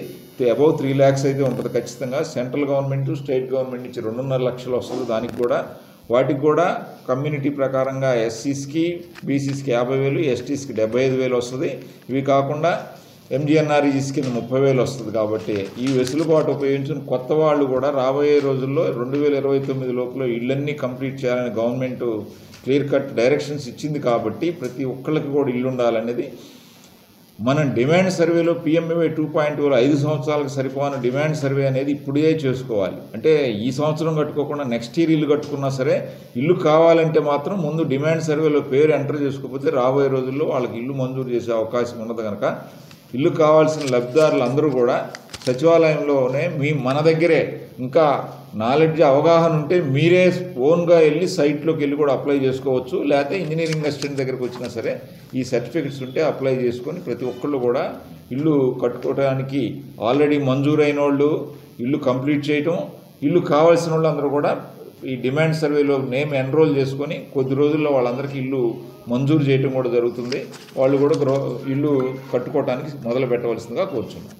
అబౌవ్ 3 lakhs అయితే ఉంటుంది ఖచ్చితంగా. సెంట్రల్ గవర్నమెంట్, స్టేట్ గవర్నమెంట్ నుంచి 2.5 లక్షలు వస్తుంది. దానికి కూడా వాటికి కూడా కమ్యూనిటీ ప్రకారంగా SCస్కి, BCస్కి 50,000, STస్కి 75,000 వస్తుంది. ఇవి కాకుండా MGNREGస్ కింద 30,000 వస్తుంది. కాబట్టి ఈ వెసులుబాటు ఉపయోగించుకుని కొత్త వాళ్ళు కూడా రాబోయే రోజుల్లో 2029 లోపల ఇళ్ళన్నీ కంప్లీట్ చేయాలని గవర్నమెంట్ క్లియర్ కట్ డైరెక్షన్స్ ఇచ్చింది. కాబట్టి ప్రతి ఒక్కళ్ళకి కూడా ఇల్లు ఉండాలనేది మనం డిమాండ్ సర్వేలో PMAY 2.0 5 సంవత్సరాలకు సరిపోని డిమాండ్ సర్వే అనేది ఇప్పుడే చేసుకోవాలి. అంటే ఈ సంవత్సరం కట్టుకోకుండా నెక్స్ట్ ఇయర్ ఇల్లు కట్టుకున్నా సరే ఇల్లు కావాలంటే మాత్రం ముందు డిమాండ్ సర్వేలో పేరు ఎంటర్ చేసుకోకపోతే రాబోయే రోజుల్లో వాళ్ళకి ఇల్లు మంజూరు చేసే అవకాశం ఉన్నది. కనుక ఇల్లు కావాల్సిన లబ్ధిదారులు అందరూ కూడా సచివాలయంలోనే మన దగ్గరే ఇంకా నాలెడ్జ్, అవగాహన ఉంటే మీరే ఓన్గా వెళ్ళి సైట్లోకి వెళ్ళి కూడా అప్లై చేసుకోవచ్చు. లేకపోతే ఇంజనీరింగ్ అసిస్టెంట్ దగ్గరికి వచ్చినా సరే ఈ సర్టిఫికెట్స్ ఉంటే అప్లై చేసుకొని ప్రతి ఒక్కళ్ళు కూడా ఇల్లు కట్టుకోవడానికి ఆల్రెడీ మంజూరైన వాళ్ళు ఇల్లు కంప్లీట్ చేయటం, ఇల్లు కావాల్సిన వాళ్ళు అందరూ కూడా ఈ డిమాండ్ సర్వేలో నేమ్ ఎన్రోల్ చేసుకొని కొద్ది రోజుల్లో వాళ్ళందరికీ ఇల్లు మంజూరు చేయటం కూడా జరుగుతుంది. వాళ్ళు కూడా ఇల్లు కట్టుకోవడానికి మొదలు పెట్టవలసిందిగా కోరుచున్నాం.